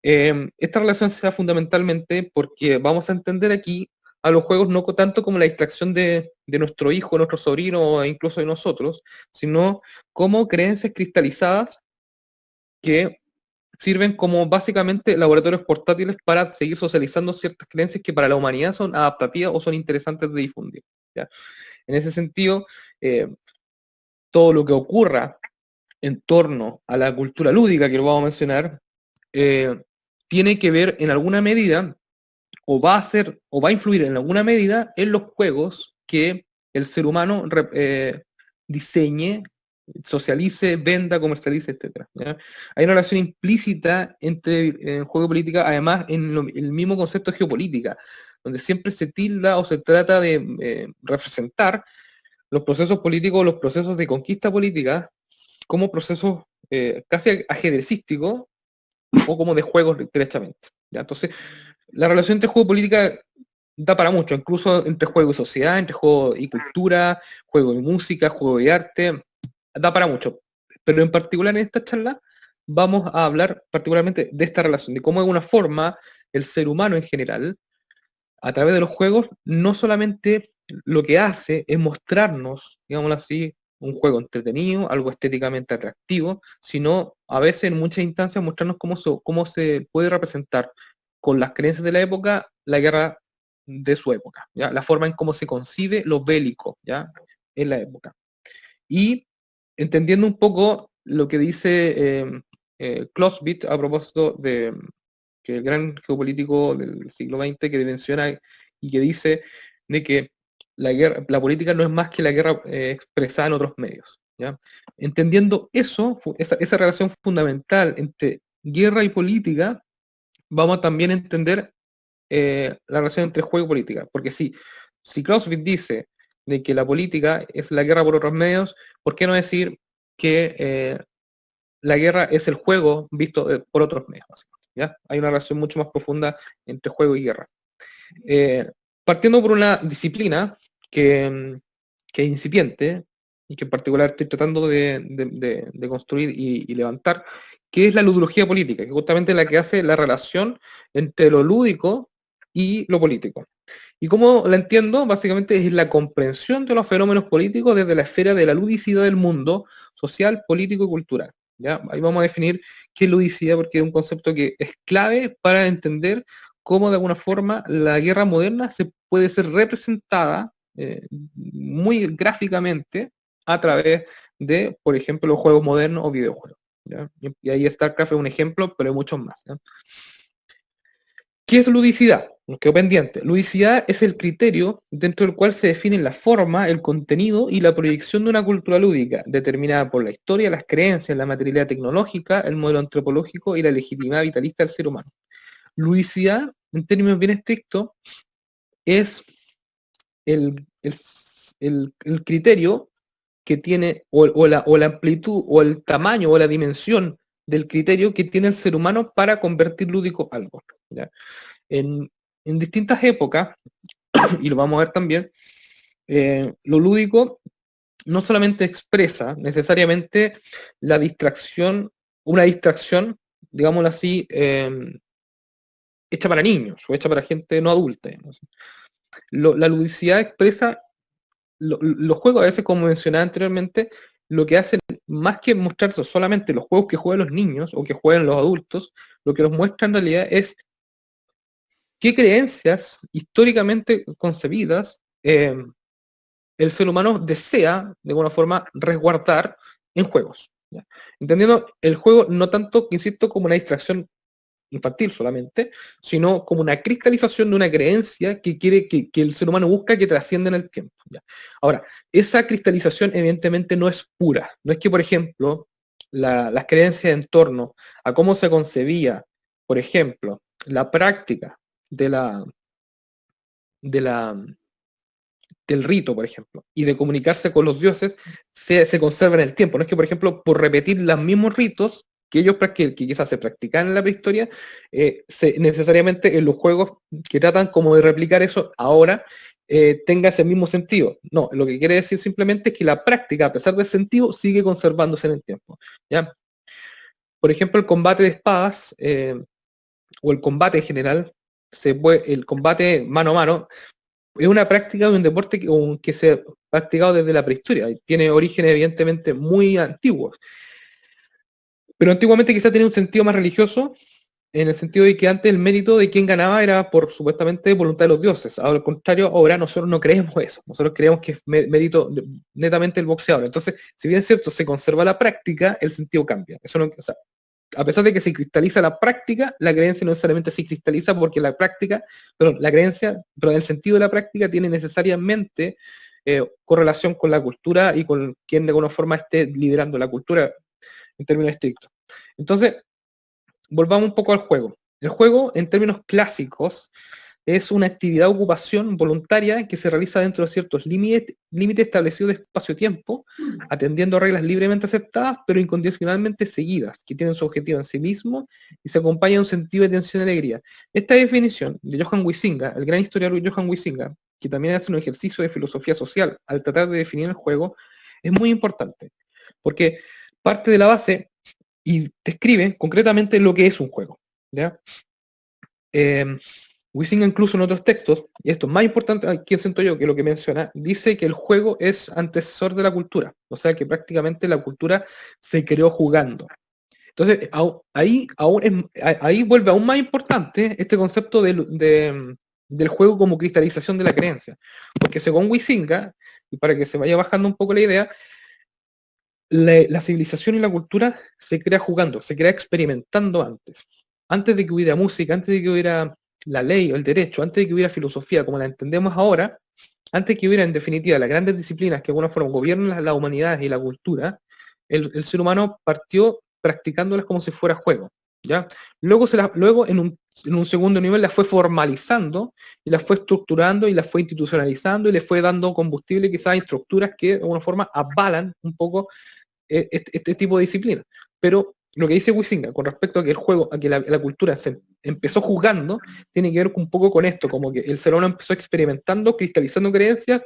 Esta relación se da fundamentalmente porque vamos a entender aquí a los juegos no tanto como la distracción de nuestro hijo, nuestro sobrino o incluso de nosotros, sino como creencias cristalizadas que sirven como básicamente laboratorios portátiles para seguir socializando ciertas creencias que para la humanidad son adaptativas o son interesantes de difundir. ¿Ya? En ese sentido, eh, todo lo que ocurra en torno a la cultura lúdica, que lo vamos a mencionar, eh, tiene que ver en alguna medida, o va a ser, o va a influir en alguna medida en los juegos que el ser humano diseñe, socialice, venda, comercialice, etcétera. ¿Ya? Hay una relación implícita entre juego y política, además en el mismo concepto de geopolítica, donde siempre se tilda o se trata de representar los procesos políticos, los procesos de conquista política, como procesos casi ajedrecísticos o como de juegos derechamente. ¿Ya? Entonces, la relación entre juego y política da para mucho, incluso entre juego y sociedad, entre juego y cultura, juego y música, juego y arte, da para mucho. Pero en particular en esta charla vamos a hablar particularmente de esta relación, de cómo de alguna forma el ser humano en general, a través de los juegos, no solamente lo que hace es mostrarnos, digámoslo así, un juego entretenido, algo estéticamente atractivo, sino a veces en muchas instancias mostrarnos cómo se puede representar con las creencias de la época la guerra de su época, ¿ya? La forma en cómo se concibe lo bélico, ¿ya? En la época. Y entendiendo un poco lo que dice Clausewitz a propósito de que el gran geopolítico del siglo XX que menciona y que dice de que la política no es más que la guerra expresada en otros medios. ¿Ya? Entendiendo eso, esa relación fundamental entre guerra y política, vamos a también entender la relación entre juego y política. Porque si Clausewitz dice de que la política es la guerra por otros medios, ¿por qué no decir que la guerra es el juego visto por otros medios? ¿Ya? Hay una relación mucho más profunda entre juego y guerra. Eh, Partiendo por una disciplina que es incipiente y que en particular estoy tratando de construir y levantar, que es la ludología política, que es justamente la que hace la relación entre lo lúdico y lo político. Y como la entiendo, básicamente es la comprensión de los fenómenos políticos desde la esfera de la ludicidad del mundo social, político y cultural. ¿Ya? Ahí vamos a definir qué es ludicidad, porque es un concepto que es clave para entender cómo de alguna forma la guerra moderna se puede ser representada muy gráficamente a través de, por ejemplo, los juegos modernos o videojuegos. ¿Ya? Y ahí StarCraft es un ejemplo, pero hay muchos más. ¿Ya? ¿Qué es ludicidad? Nos quedó pendiente. Ludicidad es el criterio dentro del cual se define la forma, el contenido y la proyección de una cultura lúdica, determinada por la historia, las creencias, la materialidad tecnológica, el modelo antropológico y la legitimidad vitalista del ser humano. Ludicidad, en términos bien estrictos, es el, el- el criterio que tiene, o la amplitud, o el tamaño, o la dimensión del criterio que tiene el ser humano para convertir lúdico algo. ¿Ya? En, en distintas épocas, y lo vamos a ver también, lo lúdico no solamente expresa necesariamente la distracción, una distracción, digámoslo así, hecha para niños o hecha para gente no adulta. ¿No? La ludicidad expresa los juegos, a veces, como mencionaba anteriormente, lo que hacen, más que mostrarse solamente los juegos que juegan los niños o que juegan los adultos, lo que nos muestra en realidad es qué creencias históricamente concebidas el ser humano desea, de alguna forma, resguardar en juegos. ¿Ya? Entendiendo el juego no tanto, insisto, como una distracción infantil solamente, sino como una cristalización de una creencia que quiere que el ser humano busca que trascienda en el tiempo. ¿Ya? Ahora, esa cristalización evidentemente no es pura. No es que, por ejemplo, las creencias en torno a cómo se concebía, por ejemplo, la práctica de de la, del rito, por ejemplo, y de comunicarse con los dioses, se conserva en el tiempo. No es que, por ejemplo, por repetir los mismos ritos que ellos que quizás se practicaban en la prehistoria, necesariamente en los juegos que tratan como de replicar eso ahora, tenga ese mismo sentido. No, lo que quiere decir simplemente es que la práctica, a pesar del sentido, sigue conservándose en el tiempo. ¿Ya? Por ejemplo, el combate de espadas o el combate en general, el combate mano a mano, es una práctica de un deporte que se ha practicado desde la prehistoria. Tiene orígenes evidentemente muy antiguos. Pero antiguamente quizá tenía un sentido más religioso, en el sentido de que antes el mérito de quien ganaba era por supuestamente voluntad de los dioses. Al contrario, ahora nosotros no creemos eso. Nosotros creemos que es mérito netamente el boxeador. Entonces, si bien es cierto, se conserva la práctica, el sentido cambia. Eso no, o sea, a pesar de que se cristaliza la práctica, la creencia no necesariamente se cristaliza porque la práctica, pero la creencia, pero el sentido de la práctica tiene necesariamente correlación con la cultura y con quien de alguna forma esté liderando la cultura en términos estrictos. Entonces, volvamos un poco al juego. El juego, en términos clásicos, es una actividad de ocupación voluntaria que se realiza dentro de ciertos límites establecidos de espacio-tiempo, atendiendo a reglas libremente aceptadas, pero incondicionalmente seguidas, que tienen su objetivo en sí mismo y se acompaña de un sentido de tensión y alegría. Esta definición de Johann Huizinga, el gran historiador Johann Huizinga, que también hace un ejercicio de filosofía social al tratar de definir el juego, es muy importante, porque parte de la base y describe concretamente lo que es un juego. ¿Ya? Huizinga incluso en otros textos, y esto es más importante, aquí siento yo que lo que menciona, dice que el juego es antecesor de la cultura, o sea que prácticamente la cultura se creó jugando. Entonces, ahí vuelve aún más importante este concepto del juego como cristalización de la creencia, porque según Huizinga, y para que se vaya bajando un poco la idea, la civilización y la cultura se crea jugando, se crea experimentando antes. Antes de que hubiera música, antes de que hubiera la ley o el derecho, antes de que hubiera filosofía como la entendemos ahora, antes de que hubiera en definitiva las grandes disciplinas que de alguna forma gobiernan la humanidad y la cultura, el ser humano partió practicándolas como si fuera juego. ¿Ya? Luego en un segundo nivel las fue formalizando y las fue estructurando y las fue institucionalizando y le fue dando combustible quizás a estructuras que de alguna forma avalan un poco este tipo de disciplina. Pero lo que dice Huizinga con respecto a que el juego, a que la cultura se empezó jugando, tiene que ver un poco con esto, como que el ser humano empezó experimentando, cristalizando creencias,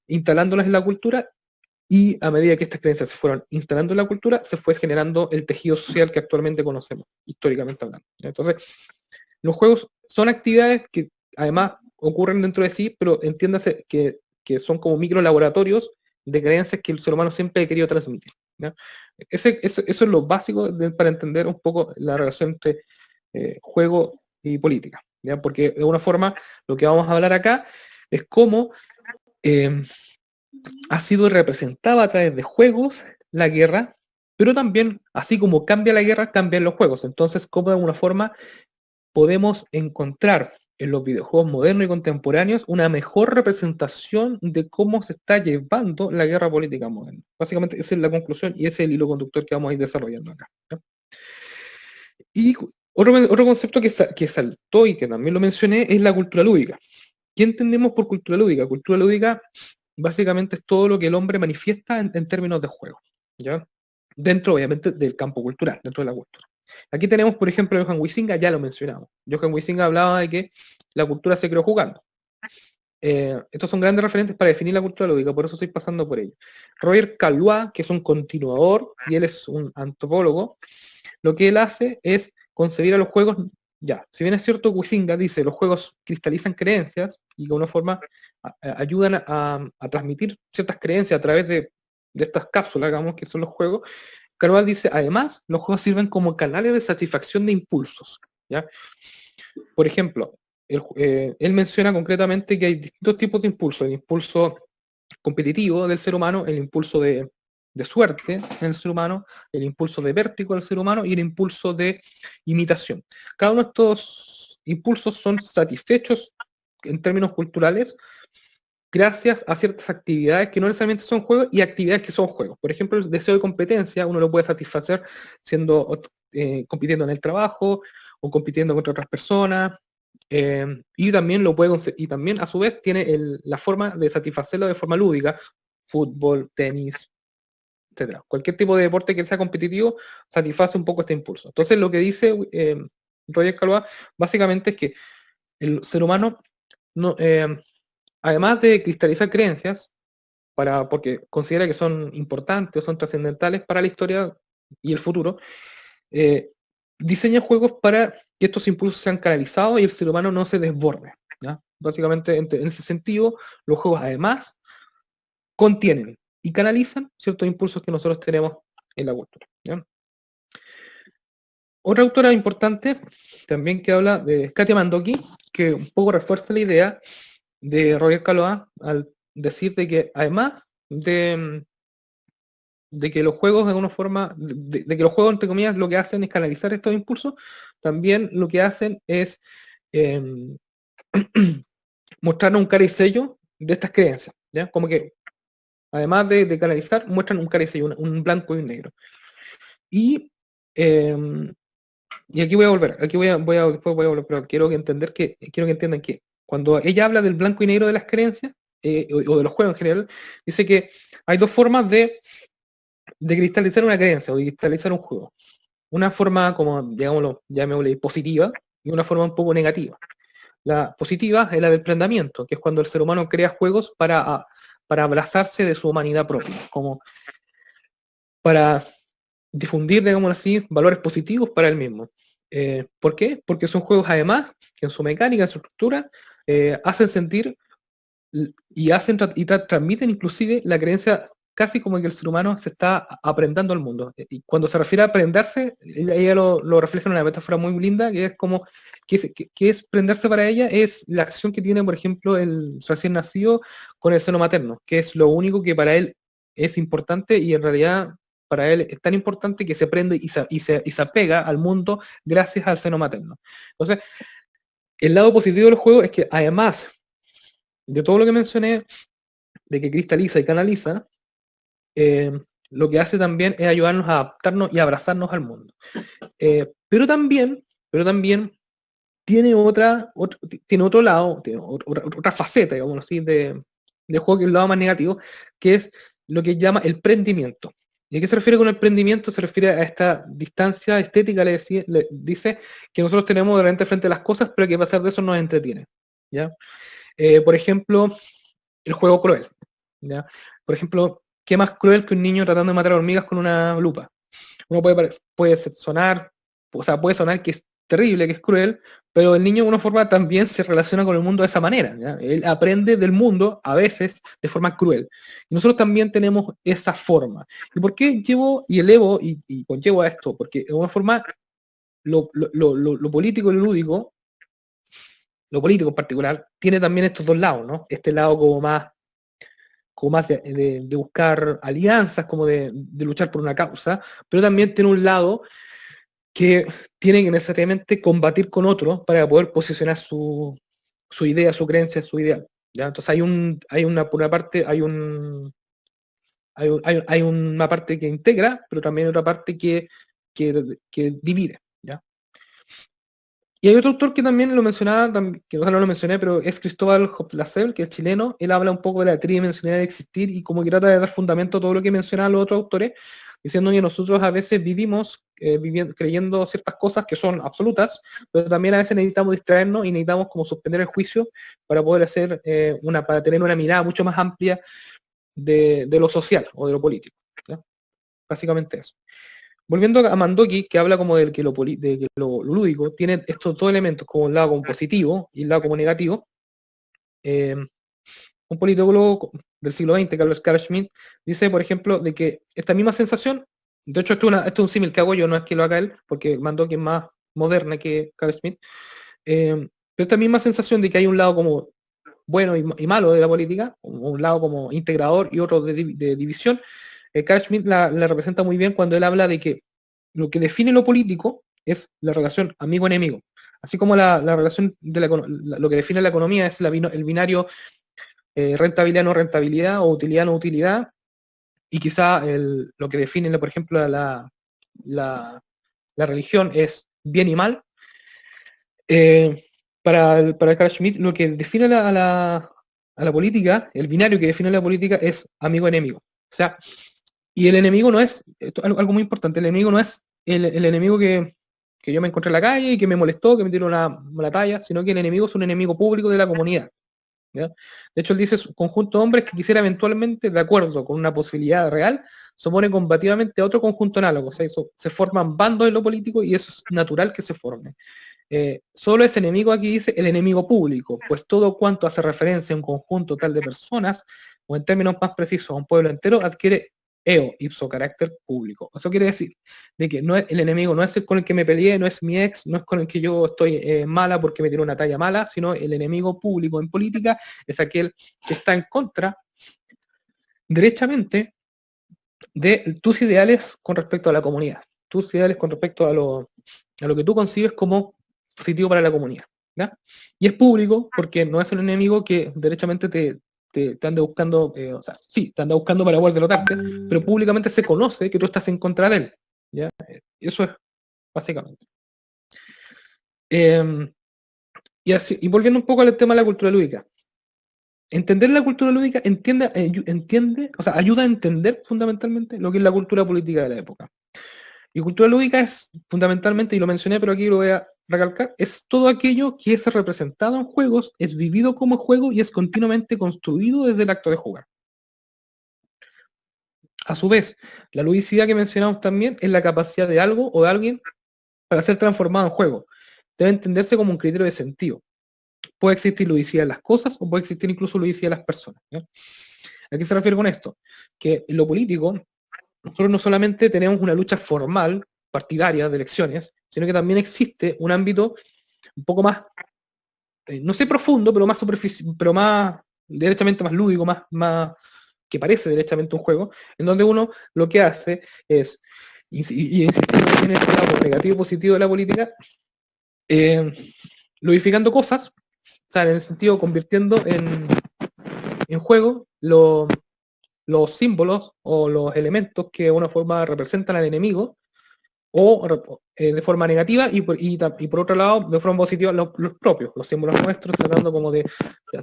instalándolas en la cultura, y a medida que estas creencias se fueron instalando en la cultura, se fue generando el tejido social que actualmente conocemos, históricamente hablando. Entonces, los juegos son actividades que además ocurren dentro de sí, pero entiéndase que son como micro laboratorios de creencias que el ser humano siempre ha querido transmitir. ¿Ya? Eso es lo básico para entender un poco la relación entre juego y política. ¿Ya? Porque de alguna forma lo que vamos a hablar acá es cómo ha sido representada a través de juegos la guerra, pero también, así como cambia la guerra, cambian los juegos. Entonces, cómo de alguna forma podemos encontrar en los videojuegos modernos y contemporáneos una mejor representación de cómo se está llevando la guerra política moderna. Básicamente esa es la conclusión y ese es el hilo conductor que vamos a ir desarrollando acá. ¿No? Y otro concepto que saltó y que también lo mencioné es la cultura lúdica. ¿Qué entendemos por cultura lúdica? Cultura lúdica básicamente es todo lo que el hombre manifiesta en términos de juego, ¿ya? Dentro, obviamente, del campo cultural, dentro de la cultura. Aquí tenemos, por ejemplo, Johann Huizinga, ya lo mencionamos. Johann Huizinga hablaba de que la cultura se creó jugando. Estos son grandes referentes para definir la cultura lúdica, por eso estoy pasando por ello. Roger Caillois, que es un continuador, y él es un antropólogo, lo que él hace es concebir a los juegos, ya, si bien es cierto, Huizinga dice, los juegos cristalizan creencias y de alguna forma ayudan a transmitir ciertas creencias a través de estas cápsulas, digamos, que son los juegos. Carvalho dice, además, los juegos sirven como canales de satisfacción de impulsos. ¿Ya? Por ejemplo, él menciona concretamente que hay distintos tipos de impulsos. El impulso competitivo del ser humano, el impulso de suerte en el ser humano, el impulso de vértigo del ser humano y el impulso de imitación. Cada uno de estos impulsos son satisfechos en términos culturales gracias a ciertas actividades que no necesariamente son juegos y actividades que son juegos. Por ejemplo, el deseo de competencia uno lo puede satisfacer compitiendo en el trabajo o compitiendo contra otras personas, y también y también a su vez tiene la forma de satisfacerlo de forma lúdica, fútbol, tenis, etcétera. Cualquier tipo de deporte que sea competitivo satisface un poco este impulso. Entonces lo que dice Roger Caillois básicamente es que el ser humano no, además de cristalizar creencias, porque considera que son importantes o son trascendentales para la historia y el futuro, diseña juegos para que estos impulsos sean canalizados y el ser humano no se desborde, ¿ya? Básicamente, en ese sentido, los juegos además contienen y canalizan ciertos impulsos que nosotros tenemos en la cultura, ¿ya? Otra autora importante, también que habla de Katia Mandoki, que un poco refuerza la idea de Roger Calois al decir de que además de que los juegos de alguna forma, de que los juegos entre comillas lo que hacen es canalizar estos impulsos, también lo que hacen es eh, mostrarnos un cara y sello de estas creencias, ¿ya? Como que además de canalizar, muestran un cara y sello, un blanco y un negro. Y, eh, y aquí voy a volver, aquí después voy a volver, pero quiero que entiendan que cuando ella habla del blanco y negro de las creencias, o de los juegos en general, dice que hay dos formas de cristalizar una creencia o de cristalizar un juego. Una forma como, digámoslo, llamémosle positiva, y una forma un poco negativa. La positiva es la del prendamiento, que es cuando el ser humano crea juegos para abrazarse de su humanidad propia, como para difundir, digámoslo así, valores positivos para él mismo. ¿Por qué? Porque son juegos además que en su mecánica, en su estructura, hacen sentir y transmiten inclusive la creencia casi como que el ser humano se está aprendiendo al mundo. Y cuando se refiere a aprenderse, ella lo refleja en una metáfora muy linda, que es como, que es prenderse para ella, es la acción que tiene, por ejemplo, el recién nacido con el seno materno, que es lo único que para él es importante y en realidad para él es tan importante que se prende y se apega al mundo gracias al seno materno. Entonces, el lado positivo del juego es que además de todo lo que mencioné, de que cristaliza y canaliza, eh, lo que hace también es ayudarnos a adaptarnos y abrazarnos al mundo. Pero también tiene tiene otro lado, tiene otra faceta, digamos así, de juego, que es el lado más negativo, que es lo que llama el prendimiento. ¿Y a qué se refiere con el prendimiento? Se refiere a esta distancia estética, le dice que nosotros tenemos de repente frente a las cosas, pero que a pesar de eso nos entretiene, ¿ya? Por ejemplo, el juego cruel, ¿ya? Por ejemplo, ¿qué más cruel que un niño tratando de matar hormigas con una lupa? Uno puede sonar, o sea, puede sonar que es terrible, que es cruel, pero el niño de alguna forma también se relaciona con el mundo de esa manera, ¿ya? Él aprende del mundo a veces de forma cruel. Y nosotros también tenemos esa forma. ¿Y por qué llevo y elevo y conllevo a esto? Porque de alguna forma lo político y lo político en particular, tiene también estos dos lados, ¿no? Este lado como más de buscar alianzas, como de luchar por una causa, pero también tiene un lado que tiene que necesariamente combatir con otro para poder posicionar su idea, su creencia, su ideal, ¿ya? Entonces por una parte, hay una parte que integra, pero también hay otra parte que divide, ¿ya? Y hay otro autor que también lo mencionaba, que no lo mencioné, pero es Cristóbal Hoplasel, que es chileno. Él habla un poco de la tridimensionalidad de existir y como que trata de dar fundamento a todo lo que mencionaban los otros autores, diciendo que nosotros a veces vivimos creyendo ciertas cosas que son absolutas, pero también a veces necesitamos distraernos y necesitamos como suspender el juicio para poder para tener una mirada mucho más amplia de lo social o de lo político, ¿ya? Básicamente eso. Volviendo a Mandoki, que habla como de que lo lúdico tiene estos dos elementos, como el lado como positivo y el lado como negativo. eh, un politólogo del siglo XX, Carl Schmitt, dice, por ejemplo, de que esta misma sensación, de hecho esto es un símil que hago yo, no es que lo haga él, porque Mandoki es más moderna que Carl Schmitt, pero esta misma sensación de que hay un lado como bueno y malo de la política, un lado como integrador y otro de división, Carl Schmitt la representa muy bien cuando él habla de que lo que define lo político es la relación amigo-enemigo. Así como la relación lo que define la economía es el binario rentabilidad-no rentabilidad o utilidad-no utilidad, y quizá lo que define, por ejemplo, la religión es bien y mal. Para Carl Schmitt, lo que define a la política, el binario que define la política es amigo-enemigo. O sea, y el enemigo no es, algo muy importante, el enemigo no es el enemigo que yo me encontré en la calle y que me molestó, que me tiró una talla, sino que el enemigo es un enemigo público de la comunidad, ¿ya? De hecho, él dice, un conjunto de hombres que quisiera eventualmente, de acuerdo con una posibilidad real, se opone combativamente a otro conjunto análogo. O sea, se forman bandos en lo político y eso es natural que se forme. solo es enemigo, aquí dice el enemigo público, pues todo cuanto hace referencia a un conjunto tal de personas, o en términos más precisos, a un pueblo entero, adquiere ipso carácter público. Eso quiere decir de que no es, el enemigo no es el con el que me peleé, no es mi ex, no es con el que yo estoy mala porque me tiró una talla mala, sino el enemigo público en política es aquel que está en contra, derechamente, de tus ideales con respecto a la comunidad, tus ideales con respecto a lo que tú concibes como positivo para la comunidad. ¿Ya? Y es público porque no es un enemigo que derechamente te ande buscando, o sea, sí, te anda buscando para poder derrotarte, pero públicamente se conoce que tú estás en contra de él. ¿Ya? Eso es básicamente. Y volviendo un poco al tema de la cultura lúdica. Entender la cultura lúdica entiende, o sea, ayuda a entender fundamentalmente lo que es la cultura política de la época. Y cultura lúdica es fundamentalmente, y lo mencioné, pero aquí lo voy a recalcar, es todo aquello que es representado en juegos, es vivido como juego y es continuamente construido desde el acto de jugar. A su vez, la ludicidad que mencionamos también es la capacidad de algo o de alguien para ser transformado en juego. Debe entenderse como un criterio de sentido. Puede existir ludicidad en las cosas o puede existir incluso ludicidad en las personas. ¿Ya? ¿A qué se refiere con esto? Que en lo político, nosotros no solamente tenemos una lucha formal, partidaria, de elecciones, sino que también existe un ámbito un poco más, no sé profundo, pero más superficial, pero más, derechamente más lúdico, más que parece derechamente un juego, en donde uno lo que hace es, y insistiendo en este lado negativo y positivo de la política, ludificando cosas, o sea, en el sentido convirtiendo en juego los símbolos o los elementos que de una forma representan al enemigo, o de forma negativa, y por otro lado, de forma positiva, los propios, los símbolos nuestros, tratando como de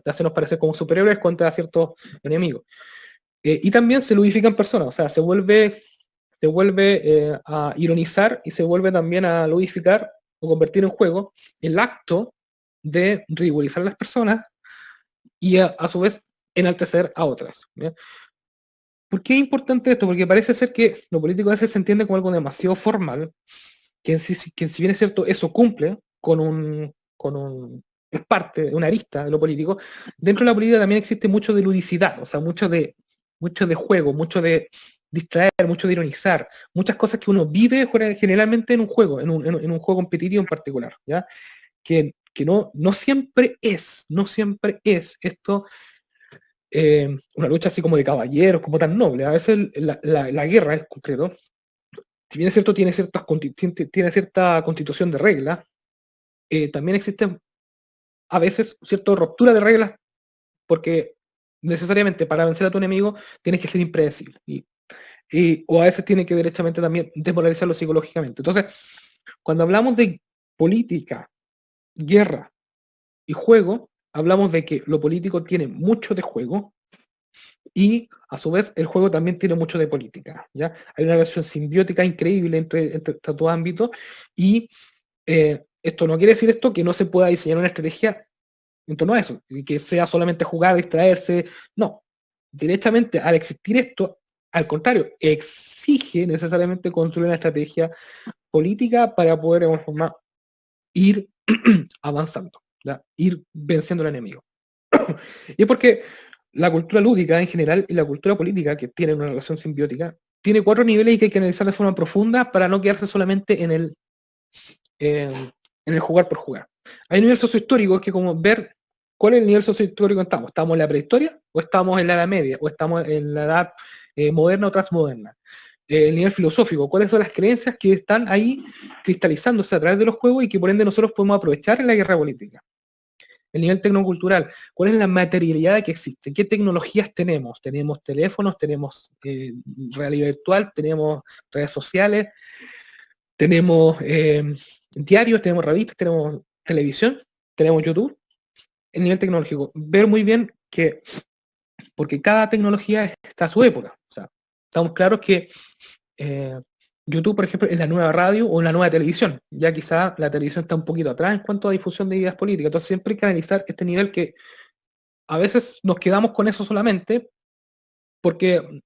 hacernos parecer como superiores contra ciertos enemigos. Y también se ludifican personas, o sea, se vuelve a ironizar y se vuelve también a ludificar o convertir en juego el acto de ridiculizar a las personas y a su vez enaltecer a otras. ¿Ya? ¿Por qué es importante esto? Porque parece ser que lo político a veces se entiende como algo demasiado formal, que si bien es cierto, eso cumple es parte de una arista de lo político, dentro de la política también existe mucho de ludicidad, o sea, mucho de juego, mucho de distraer, mucho de ironizar, muchas cosas que uno vive generalmente en un juego, en un juego competitivo en particular, ¿ya? Que no siempre es esto una lucha así como de caballeros, como tan noble. A veces la guerra en concreto, si bien es cierto, tiene cierta constitución de reglas, también existe a veces cierta ruptura de reglas, porque necesariamente para vencer a tu enemigo tienes que ser impredecible. O a veces tiene que derechamente también desmoralizarlo psicológicamente. Entonces, cuando hablamos de política, guerra y juego, hablamos de que lo político tiene mucho de juego y a su vez el juego también tiene mucho de política. ¿Ya? Hay una relación simbiótica increíble entre estos dos ámbitos y esto no quiere decir esto que no se pueda diseñar una estrategia en torno a eso, y que sea solamente jugar, distraerse. No, directamente al existir esto, al contrario, exige necesariamente construir una estrategia política para poder de alguna forma ir avanzando, ¿ya? Ir venciendo al enemigo. Y es porque la cultura lúdica en general y la cultura política, que tienen una relación simbiótica, tiene 4 niveles y que hay que analizar de forma profunda para no quedarse solamente en el jugar por jugar. Hay un nivel sociohistórico que es como ver cuál es el nivel sociohistórico que estamos. ¿Estamos en la prehistoria o estamos en la edad media o estamos en la edad moderna o transmoderna? El nivel filosófico, cuáles son las creencias que están ahí cristalizándose a través de los juegos y que por ende nosotros podemos aprovechar en la guerra política. El nivel tecnocultural, cuál es la materialidad que existe, qué tecnologías tenemos. Tenemos teléfonos, tenemos realidad virtual, tenemos redes sociales, tenemos diarios, tenemos revistas, tenemos televisión, tenemos YouTube. El nivel tecnológico, ver muy bien que, porque cada tecnología está a su época. O sea, estamos claros que YouTube, por ejemplo, es la nueva radio o la nueva televisión. Ya quizá la televisión está un poquito atrás en cuanto a difusión de ideas políticas. Entonces siempre hay que analizar este nivel que a veces nos quedamos con eso solamente porque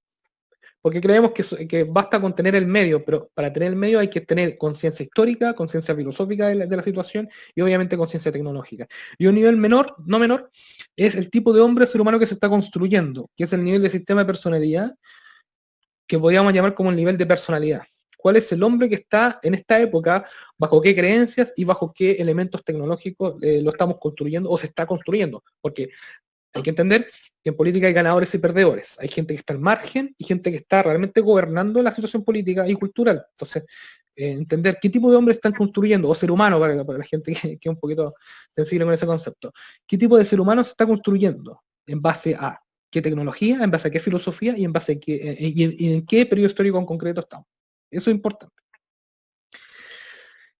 porque creemos que basta con tener el medio, pero para tener el medio hay que tener conciencia histórica, conciencia filosófica de la situación y obviamente conciencia tecnológica. Y un nivel menor, no menor, es el tipo de hombre, ser humano que se está construyendo, que es el nivel de sistema de personalidad, que podríamos llamar como el nivel de personalidad. ¿Cuál es el hombre que está en esta época, bajo qué creencias y bajo qué elementos tecnológicos lo estamos construyendo o se está construyendo? Porque hay que entender que en política hay ganadores y perdedores. Hay gente que está al margen y gente que está realmente gobernando la situación política y cultural. Entonces, entender qué tipo de hombres están construyendo, o ser humano, para la gente que es un poquito sensible con ese concepto. ¿Qué tipo de ser humano se está construyendo? ¿En base a qué tecnología, en base a qué filosofía y en base a qué, y en qué periodo histórico en concreto estamos? Eso es importante.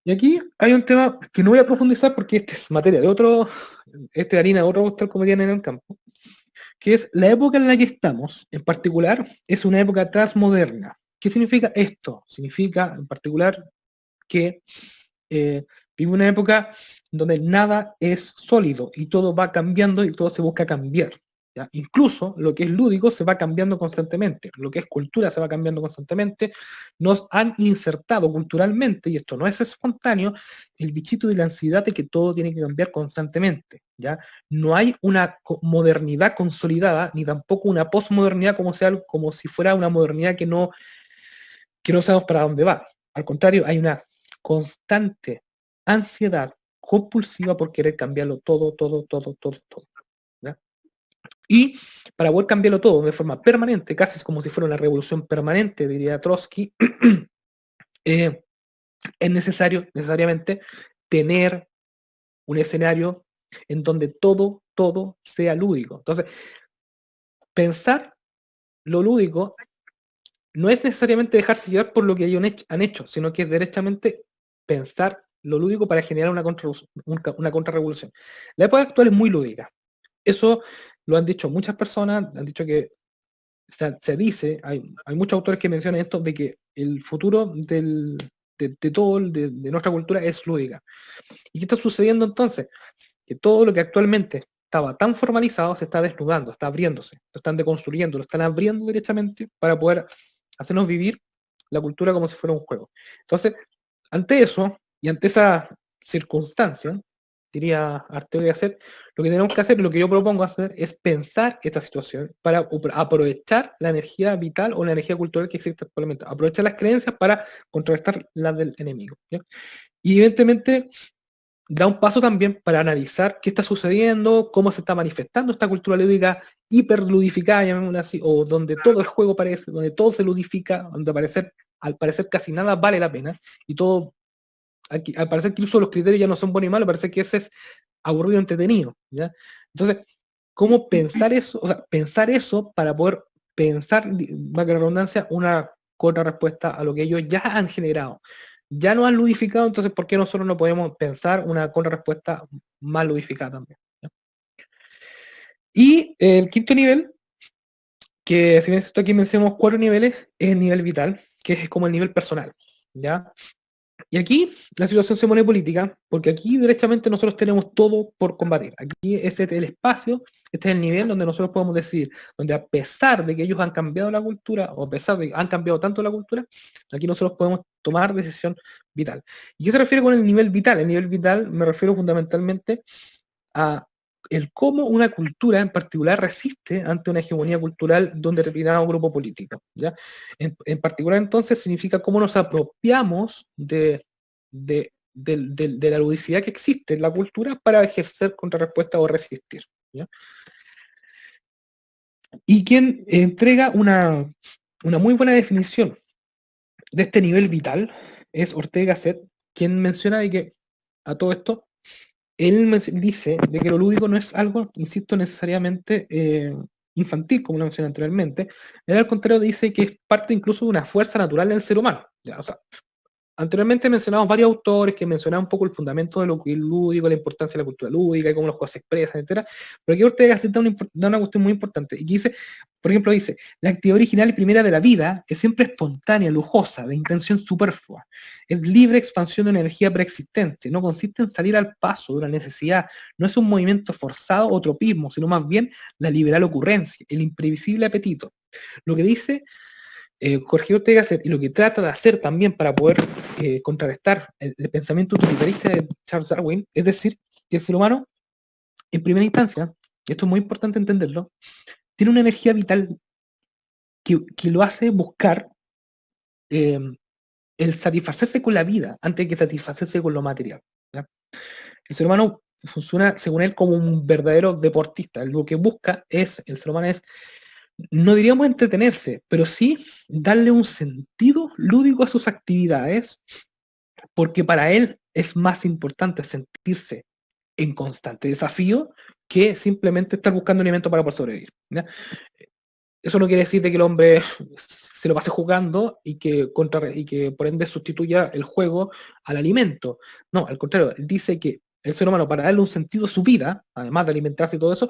Y aquí hay un tema que no voy a profundizar porque este es materia de otro, este harina de otro costal como tienen en el campo, que es la época en la que estamos, en particular, es una época transmoderna. ¿Qué significa esto? Significa, en particular, que vive una época donde nada es sólido y todo va cambiando y todo se busca cambiar. ¿Ya? Incluso lo que es lúdico se va cambiando constantemente, lo que es cultura se va cambiando constantemente. Nos han insertado culturalmente, y esto no es espontáneo, el bichito de la ansiedad de que todo tiene que cambiar constantemente. ¿Ya? No hay una modernidad consolidada, ni tampoco una posmodernidad como si fuera una modernidad que no sabemos para dónde va. Al contrario, hay una constante ansiedad compulsiva por querer cambiarlo todo, todo, todo, todo, todo. ¿Ya? Y para poder cambiarlo todo de forma permanente, casi es como si fuera una revolución permanente, diría Trotsky, es necesario, necesariamente, tener un escenario en donde todo, todo sea lúdico. Entonces, pensar lo lúdico no es necesariamente dejarse llevar por lo que ellos han hecho, sino que es derechamente pensar lo lúdico para generar una contrarrevolución. La época actual es muy lúdica. Eso lo han dicho muchas personas, han dicho que se dice, hay muchos autores que mencionan esto, de que el futuro de todo, de nuestra cultura es lúdica. ¿Y qué está sucediendo entonces? Que todo lo que actualmente estaba tan formalizado se está desnudando, está abriéndose, lo están deconstruyendo, lo están abriendo directamente para poder hacernos vivir la cultura como si fuera un juego. Entonces, ante eso, y ante esa circunstancia, diría Arturo hacer, lo que tenemos que hacer, lo que yo propongo hacer, es pensar esta situación para aprovechar la energía vital o la energía cultural que existe actualmente, aprovechar las creencias para contrarrestar las del enemigo. ¿Ya? Y evidentemente da un paso también para analizar qué está sucediendo, cómo se está manifestando esta cultura lúdica hiperludificada, llamémosla así, o donde todo el juego parece, donde todo se ludifica, donde al parecer casi nada vale la pena, y todo, aquí, al parecer que incluso los criterios ya no son buenos y malos, parece que ese es aburrido entretenido, ¿ya? Entonces, ¿cómo pensar eso? O sea, pensar eso para poder pensar, va la redundancia, una contrarrespuesta a lo que ellos ya han generado. Ya nos han ludificado, entonces ¿por qué nosotros no podemos pensar una contrarrespuesta más ludificada también? ¿Ya? Y el quinto nivel, que si bien esto aquí mencionamos 4 niveles, es el nivel vital, que es como el nivel personal, ¿ya? Y aquí la situación se pone política, porque aquí derechamente nosotros tenemos todo por combatir. Aquí este es el espacio, este es el nivel donde nosotros podemos decir, donde a pesar de que ellos han cambiado la cultura, o a pesar de que han cambiado tanto la cultura, aquí nosotros podemos tomar decisión vital. ¿Y qué se refiere con el nivel vital? El nivel vital me refiero fundamentalmente a el cómo una cultura en particular resiste ante una hegemonía cultural de un determinado grupo político. ¿Ya? En particular entonces significa cómo nos apropiamos de la ludicidad que existe en la cultura para ejercer contrarrespuesta o resistir. ¿Ya? Y quien entrega una muy buena definición de este nivel vital es Ortega Set, quien menciona de que a todo esto él dice de que lo lúdico no es algo, insisto, necesariamente infantil, como lo mencioné anteriormente. Él al contrario dice que es parte incluso de una fuerza natural del ser humano. ¿Ya? O sea, anteriormente mencionamos varios autores que mencionaban un poco el fundamento de lo que es lúdico, la importancia de la cultura lúdica y cómo los juegos se expresan, etcétera. Pero aquí Ortega da una cuestión muy importante. Y dice, por ejemplo, dice, la actividad original y primera de la vida es siempre espontánea, lujosa, de intención superflua. Es libre expansión de una energía preexistente. No consiste en salir al paso de una necesidad. No es un movimiento forzado o tropismo, sino más bien la liberal ocurrencia, el imprevisible apetito. Lo que dice Jorge Ortega Gasset, y lo que trata de hacer también para poder contrarrestar el pensamiento utilitarista de Charles Darwin, es decir, que el ser humano, en primera instancia, y esto es muy importante entenderlo, tiene una energía vital que lo hace buscar eh, el satisfacerse con la vida antes que satisfacerse con lo material. ¿Ya? El ser humano funciona, según él, como un verdadero deportista. Lo que busca el ser humano es, no diríamos entretenerse, pero sí darle un sentido lúdico a sus actividades, porque para él es más importante sentirse en constante desafío que simplemente estar buscando alimento para poder sobrevivir. ¿Ya? Eso no quiere decir de que el hombre se lo pase jugando y que por ende sustituya el juego al alimento. No, al contrario, él dice que el ser humano, para darle un sentido a su vida, además de alimentarse y todo eso,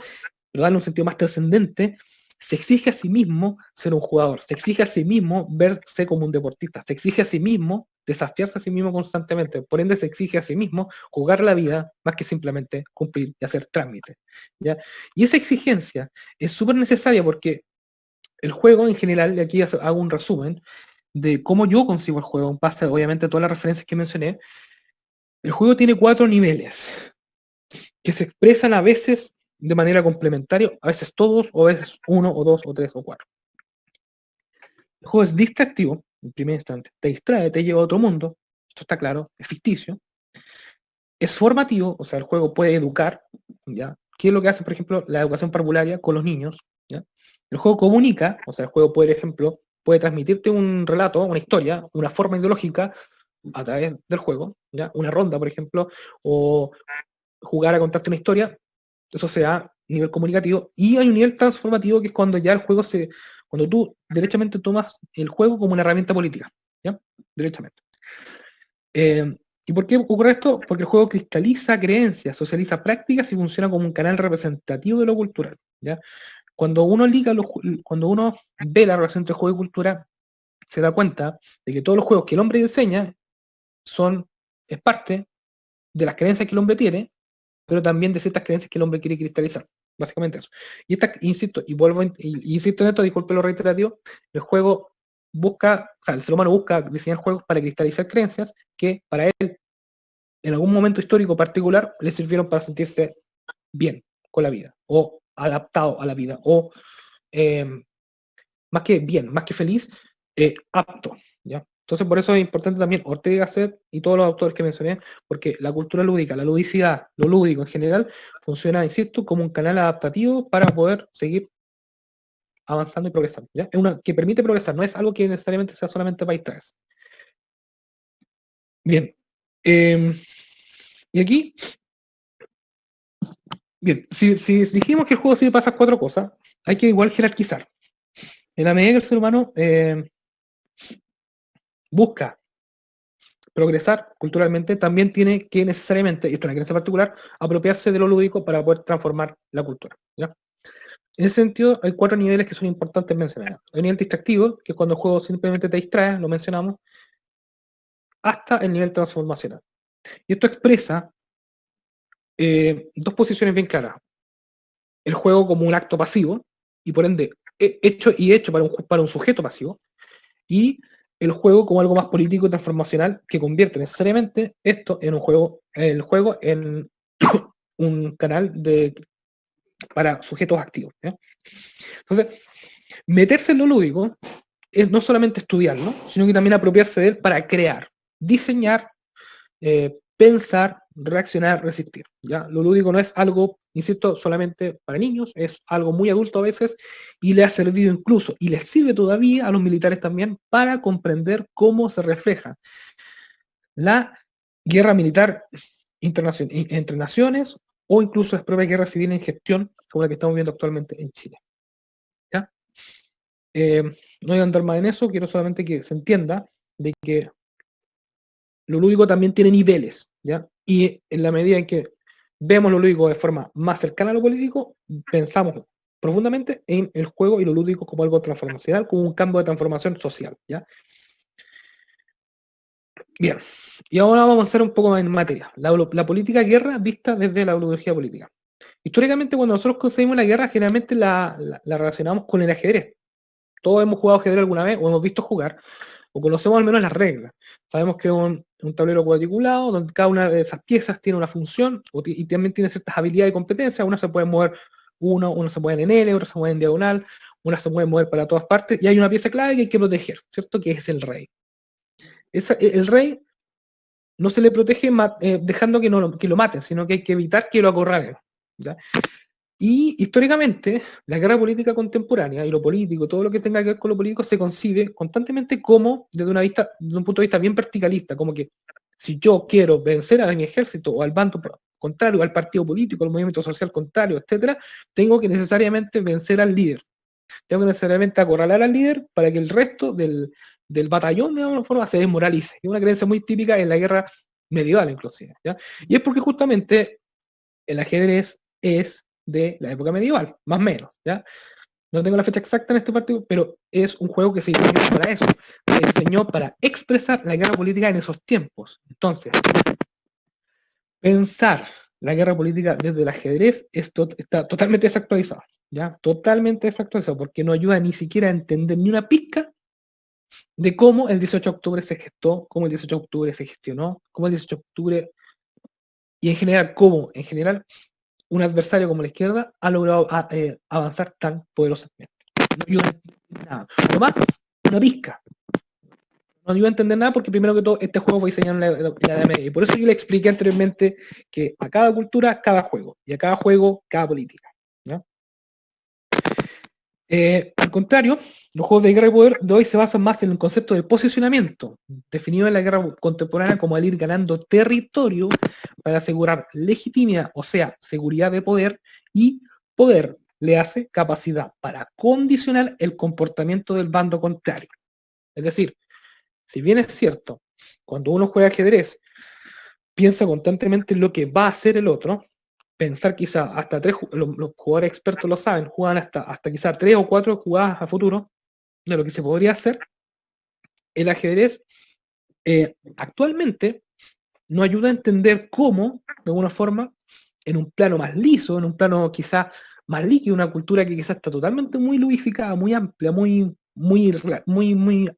pero darle un sentido más trascendente, se exige a sí mismo ser un jugador, se exige a sí mismo verse como un deportista, se exige a sí mismo desafiarse a sí mismo constantemente, por ende se exige a sí mismo jugar la vida más que simplemente cumplir y hacer trámites. ¿Ya? Y esa exigencia es súper necesaria porque el juego en general, y aquí hago un resumen de cómo yo consigo el juego, en base obviamente a todas las referencias que mencioné. El juego tiene 4 niveles que se expresan a veces de manera complementaria, a veces todos, o a veces uno, o dos, o tres, o cuatro. El juego es distractivo, en primer instante, te distrae, te lleva a otro mundo, esto está claro, es ficticio. Es formativo, o sea, el juego puede educar, ¿ya? ¿Qué es lo que hace, por ejemplo, la educación parvularia con los niños? ¿Ya? El juego comunica, o sea, el juego, por ejemplo, puede transmitirte un relato, una historia, una forma ideológica a través del juego, ¿ya? Una ronda, por ejemplo, o jugar a contarte una historia, eso se da a nivel comunicativo, y hay un nivel transformativo que es cuando ya el juego cuando tú derechamente tomas el juego como una herramienta política, ¿ya? Derechamente. ¿Y por qué ocurre esto? Porque el juego cristaliza creencias, socializa prácticas y funciona como un canal representativo de lo cultural, ¿ya? Cuando uno ve la relación entre juego y cultura, se da cuenta de que todos los juegos que el hombre enseña es parte de las creencias que el hombre tiene, pero también de ciertas creencias que el hombre quiere cristalizar. Básicamente eso. Y insisto, insisto en esto, disculpe lo reiterativo, el juego el ser humano busca diseñar juegos para cristalizar creencias que para él, en algún momento histórico particular, le sirvieron para sentirse bien con la vida, o adaptado a la vida, o eh, más que bien, más que feliz, apto, ¿ya? Entonces, por eso es importante también Ortega y Gasset y todos los autores que mencioné, porque la cultura lúdica, la ludicidad, lo lúdico en general, funciona, insisto, como un canal adaptativo para poder seguir avanzando y progresando, ¿ya? Es una que permite progresar, no es algo que necesariamente sea solamente para distraerse. Bien. Y aquí, bien, si dijimos que el juego sirve para esas 4 cosas, hay que igual jerarquizar. En la medida que el ser humano busca progresar culturalmente, también tiene que necesariamente, y esto es una creencia particular, apropiarse de lo lúdico para poder transformar la cultura, ¿ya? En ese sentido, hay 4 niveles que son importantes mencionar. El nivel distractivo, que es cuando el juego simplemente te distrae, lo mencionamos, hasta el nivel transformacional. Y esto expresa 2 posiciones bien claras. El juego como un acto pasivo, y por ende, hecho para un sujeto pasivo, y el juego como algo más político y transformacional que convierte necesariamente esto en el juego en un canal para sujetos activos, ¿ya? Entonces, meterse en lo lúdico es no solamente estudiarlo, sino que también apropiarse de él para crear, diseñar, pensar, reaccionar, resistir, ¿ya? Lo lúdico no es algo, insisto, solamente para niños, es algo muy adulto a veces, y le ha servido incluso, y les sirve todavía a los militares también, para comprender cómo se refleja la guerra militar entre naciones, o incluso las propias guerras civiles en gestión, como la que estamos viendo actualmente en Chile, ¿ya? No voy a andar más en eso, quiero solamente que se entienda de que lo lúdico también tiene niveles, ¿ya? Y en la medida en que vemos lo lúdico de forma más cercana a lo político, pensamos profundamente en el juego y lo lúdico como algo transformacional, como un cambio de transformación social, ¿ya? Bien, y ahora vamos a avanzar un poco más en materia. La política guerra vista desde la ludología política. Históricamente, cuando nosotros concebimos la guerra, generalmente la relacionamos con el ajedrez, todos hemos jugado ajedrez alguna vez, o hemos visto jugar, o conocemos al menos las reglas. Sabemos que es un tablero cuadriculado, donde cada una de esas piezas tiene una función, y también tiene ciertas habilidades y competencias. Una se puede mover, uno se mueve en L, otro se mueve en diagonal, una se puede mover para todas partes, y hay una pieza clave que hay que proteger, ¿cierto? Que es el rey. El rey no se le protege dejando que lo maten, sino que hay que evitar que lo acorralen, ¿ya? Y históricamente, la guerra política contemporánea y lo político, todo lo que tenga que ver con lo político, se concibe constantemente como desde un punto de vista bien verticalista, como que si yo quiero vencer a mi ejército o al bando contrario, al partido político, al movimiento social contrario, etcétera, tengo que necesariamente vencer al líder. Tengo que necesariamente acorralar al líder para que el resto del batallón, de alguna forma, se desmoralice. Es una creencia muy típica en la guerra medieval, inclusive, ¿ya? Y es porque justamente el ajedrez es de la época medieval, más o menos, ¿ya? No tengo la fecha exacta en este partido, pero es un juego que se diseñó para eso. Se diseñó para expresar la guerra política en esos tiempos. Entonces, pensar la guerra política desde el ajedrez está totalmente desactualizado, ¿ya? Totalmente desactualizado, porque no ayuda ni siquiera a entender ni una pizca de cómo el 18 de octubre se gestó, cómo el 18 de octubre se gestionó, cómo el 18 de octubre, y en general, cómo en general un adversario como la izquierda ha logrado avanzar tan poderosamente. No ayuda a entender nada. Lo más, una pizca. No ayuda a entender nada porque primero que todo este juego fue diseñado en la Edad Media. Y por eso yo le expliqué anteriormente que a cada cultura, cada juego. Y a cada juego, cada política. ¿Ya? Al contrario, los juegos de guerra y poder de hoy se basan más en el concepto de posicionamiento, definido en la guerra contemporánea como el ir ganando territorio para asegurar legitimidad, o sea, seguridad de poder, y poder le hace capacidad para condicionar el comportamiento del bando contrario. Es decir, si bien es cierto, cuando uno juega ajedrez, piensa constantemente en lo que va a hacer el otro, pensar quizá hasta los jugadores expertos lo saben, juegan hasta quizá 3 o 4 jugadas a futuro de lo que se podría hacer. El ajedrez actualmente no ayuda a entender cómo, de alguna forma, en un plano más liso, en un plano quizá más líquido, una cultura que quizás está totalmente muy ludificada, muy amplia, muy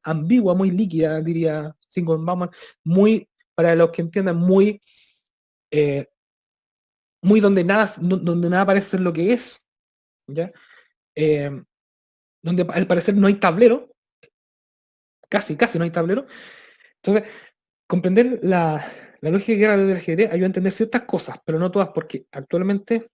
ambigua, muy líquida, diría Zygmunt Bauman, muy, para los que entiendan, eh, muy donde nada parece ser lo que es, ¿ya? Eh, donde al parecer no hay tablero, casi no hay tablero. Entonces, comprender la lógica de guerra del ajedrez ayuda a entender ciertas cosas, pero no todas, porque actualmente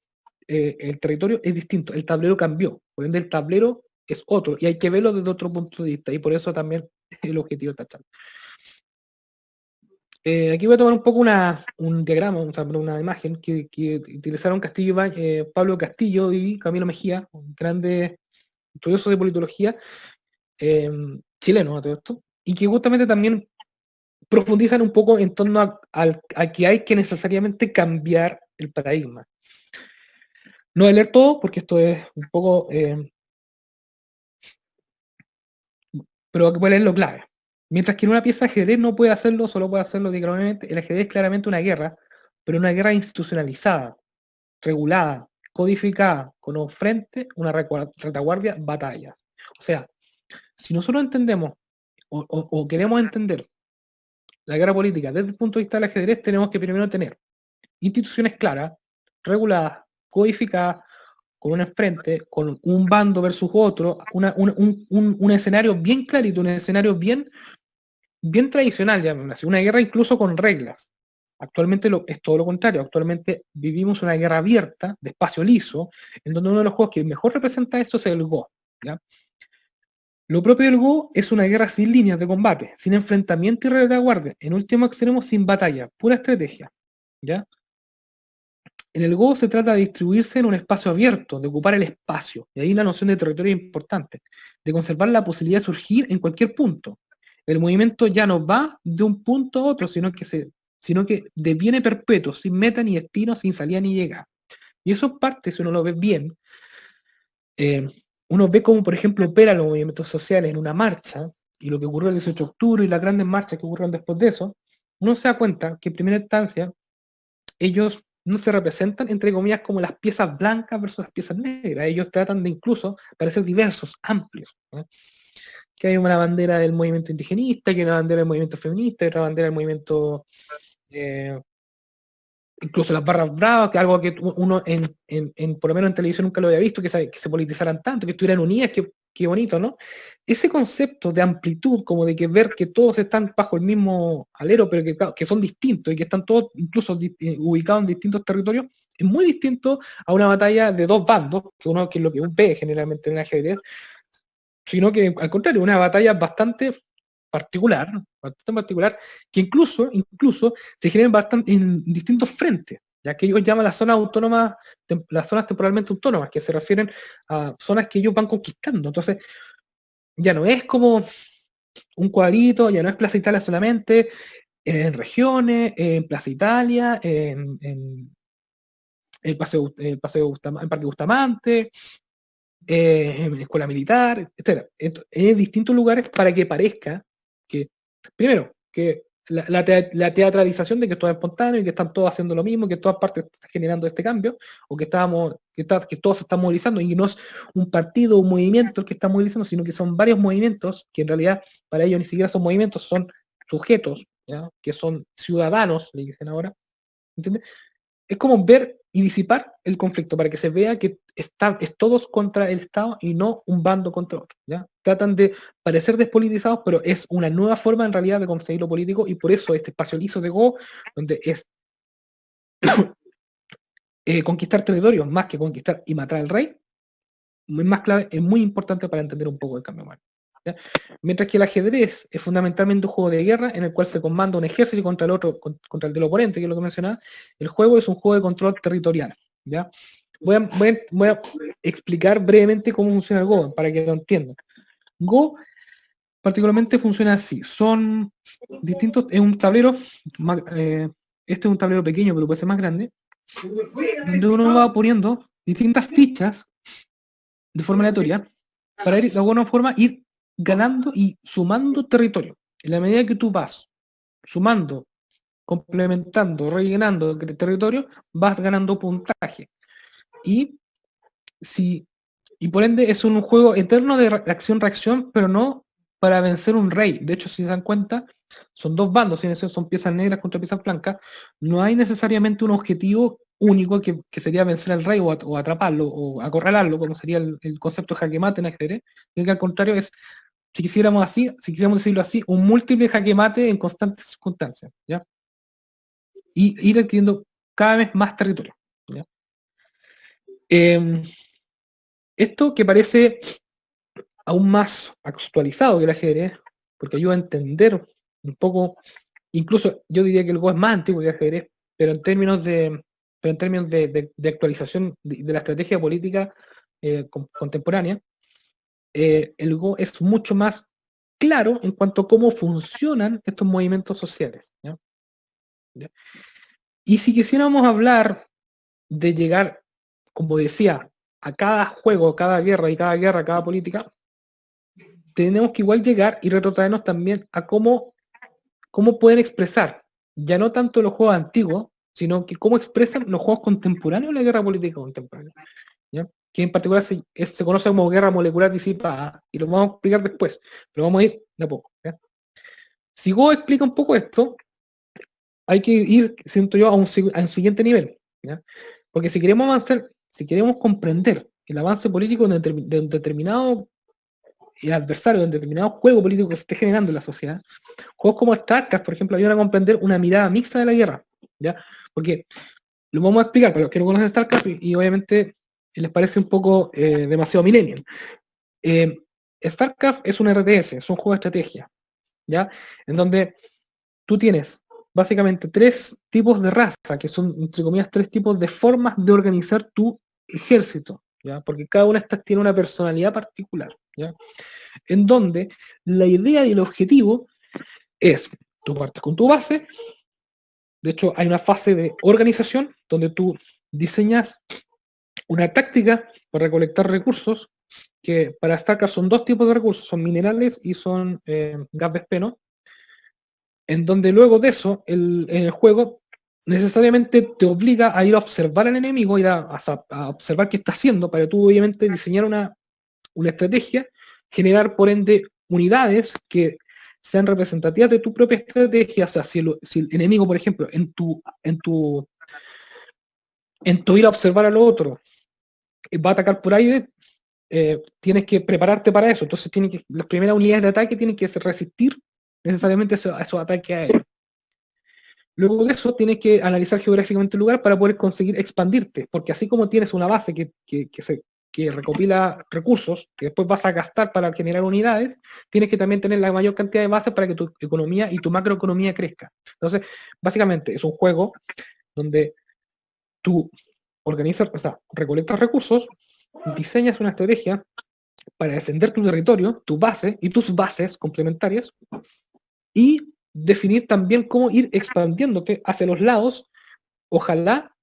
el territorio es distinto, el tablero cambió, por ende el tablero es otro, y hay que verlo desde otro punto de vista, y por eso también el objetivo de esta charla. Aquí voy a tomar un poco un diagrama, una imagen que utilizaron Pablo Castillo y Camilo Mejía, grandes estudiosos de politología chilenos a todo esto, y que justamente también profundizan un poco en torno a que hay que necesariamente cambiar el paradigma. No voy a leer todo porque esto es un poco, pero voy a leer lo clave. Mientras que en una pieza de ajedrez no puede hacerlo, solo puede hacerlo diagramalmente, el ajedrez es claramente una guerra, pero una guerra institucionalizada, regulada, codificada, con un frente, una retaguardia, batalla. O sea, si nosotros entendemos o queremos entender la guerra política desde el punto de vista del ajedrez, tenemos que primero tener instituciones claras, reguladas, codificadas, con un frente, con un bando versus otro, un escenario bien clarito, un escenario bien tradicional, llamémoslo así, una guerra incluso con reglas. Actualmente es todo lo contrario, actualmente vivimos una guerra abierta, de espacio liso, en donde uno de los juegos que mejor representa esto es el Go. ¿Ya? Lo propio del Go es una guerra sin líneas de combate, sin enfrentamiento y retaguardia, en último extremo sin batalla, pura estrategia. ¿Ya? En el Go se trata de distribuirse en un espacio abierto, de ocupar el espacio, y ahí la noción de territorio es importante, de conservar la posibilidad de surgir en cualquier punto. El movimiento ya no va de un punto a otro, sino que deviene perpetuo, sin meta ni destino, sin salida ni llegada. Y eso parte, si uno lo ve bien, eh, uno ve cómo, por ejemplo, operan los movimientos sociales en una marcha, y lo que ocurrió el 18 de octubre y las grandes marchas que ocurrieron después de eso, uno se da cuenta que en primera instancia ellos no se representan, entre comillas, como las piezas blancas versus las piezas negras. Ellos tratan de incluso parecer diversos, amplios, ¿no? que hay una bandera del movimiento indigenista, que hay una bandera del movimiento feminista, que hay otra bandera del movimiento, incluso las barras bravas, que algo que uno por lo menos en televisión nunca lo había visto, que se politizaran tanto, que estuvieran unidas, que bonito, ¿no? Ese concepto de amplitud, como de que ver que todos están bajo el mismo alero, pero que son distintos y que están todos incluso ubicados en distintos territorios, es muy distinto a una batalla de dos bandos, que es lo que uno ve generalmente en el ajedrez, sino que al contrario, una batalla bastante particular, que incluso se generan bastante en distintos frentes, ya que ellos llaman las zonas autónomas, las zonas temporalmente autónomas, que se refieren a zonas que ellos van conquistando. Entonces, ya no es como un cuadrito, ya no es Plaza Italia solamente, en regiones, en Plaza Italia, en el en Parque Bustamante, en escuela militar, etcétera, en distintos lugares para que parezca que, primero, que la teatralización de que todo es espontáneo y que están todos haciendo lo mismo, que todas partes están generando este cambio, o que todos se están movilizando y no es un partido o un movimiento el que está movilizando, sino que son varios movimientos que en realidad para ellos ni siquiera son movimientos, son sujetos, ¿ya? Que son ciudadanos, le dicen ahora, ¿entiendes? Es como ver y disipar el conflicto para que se vea que es todos contra el Estado y no un bando contra otro, ¿ya? Tratan de parecer despolitizados, pero es una nueva forma en realidad de conseguir lo político, y por eso este espacio liso de Go, donde es conquistar territorios más que conquistar y matar al rey, es más clave, es muy importante para entender un poco el cambio humano, ¿ya? Mientras que el ajedrez es fundamentalmente un juego de guerra en el cual se comanda un ejército contra el otro, contra el del oponente, que es lo que mencionaba. El juego es un juego de control territorial, ¿ya? Voy a explicar brevemente cómo funciona el Go, para que lo entiendan. Go particularmente funciona así. Son distintos, es un tablero, este es un tablero pequeño, pero puede ser más grande, donde uno va poniendo distintas fichas de forma aleatoria para ir de alguna forma ir ganando y sumando territorio. En la medida que tú vas sumando, complementando, rellenando territorio, vas ganando puntaje. Y si y por ende es un juego eterno de acción-reacción, pero no para vencer un rey. De hecho, si se dan cuenta, son dos bandos, son piezas negras contra piezas blancas. No hay necesariamente un objetivo único que sería vencer al rey o atraparlo o acorralarlo, como sería el concepto de jaque mate en ajedrez. Que al contrario es, si quisiéramos decirlo así, un múltiple jaque mate en constantes circunstancias, ¿ya? Y ir adquiriendo cada vez más territorio, ¿ya? Esto que parece aún más actualizado que el ajedrez, porque ayuda a entender un poco, incluso yo diría que el Go es más antiguo que el ajedrez, pero en términos de actualización de la estrategia política contemporánea, el Go es mucho más claro en cuanto a cómo funcionan estos movimientos sociales, ¿ya? ¿Ya? Y si quisiéramos hablar de llegar, como decía, a cada juego, cada guerra, cada política, tenemos que igual llegar y retrotraernos también a cómo pueden expresar, ya no tanto los juegos antiguos, sino que cómo expresan los juegos contemporáneos en la guerra política contemporánea, ¿ya? Que en particular se conoce como guerra molecular disipada, y lo vamos a explicar después, pero vamos a ir de a poco, ¿ya? Si Go explica un poco esto, hay que ir, siento yo, a un siguiente nivel, ¿ya? Porque si queremos avanzar, si queremos comprender el avance político de un determinado adversario, de un determinado juego político que se esté generando en la sociedad, juegos como StarCraft, por ejemplo, ayudan a comprender una mirada mixta de la guerra, ¿ya? Porque lo vamos a explicar para los que no conocen StarCraft y obviamente les parece un poco demasiado millennial. StarCraft es un RTS, es un juego de estrategia, ¿ya? En donde tú tienes básicamente tres tipos de raza, que son, entre comillas, tres tipos de formas de organizar tu ejército, ¿ya? Porque cada una de estas tiene una personalidad particular, ¿ya? En donde la idea y el objetivo es, tú partes con tu base, de hecho hay una fase de organización donde tú diseñas una táctica para recolectar recursos, que para StarCraft son dos tipos de recursos, son minerales y son gas de espeno, en donde luego de eso, en el juego, necesariamente te obliga a ir a observar al enemigo, ir a observar qué está haciendo, para tú obviamente diseñar una estrategia, generar por ende unidades que sean representativas de tu propia estrategia. O sea, si el enemigo, por ejemplo, en tu ir a observar al otro, va a atacar por aire, tienes que prepararte para eso. Entonces las primeras unidades de ataque tienen que resistir necesariamente a esos ataques aéreos. Luego de eso tienes que analizar geográficamente el lugar para poder conseguir expandirte, porque así como tienes una base que recopila recursos, que después vas a gastar para generar unidades, tienes que también tener la mayor cantidad de bases para que tu economía y tu macroeconomía crezca. Entonces, básicamente es un juego donde tú organizas, o sea, recolectas recursos, diseñas una estrategia para defender tu territorio, tu base y tus bases complementarias, y definir también cómo ir expandiéndote hacia los lados, ojalá,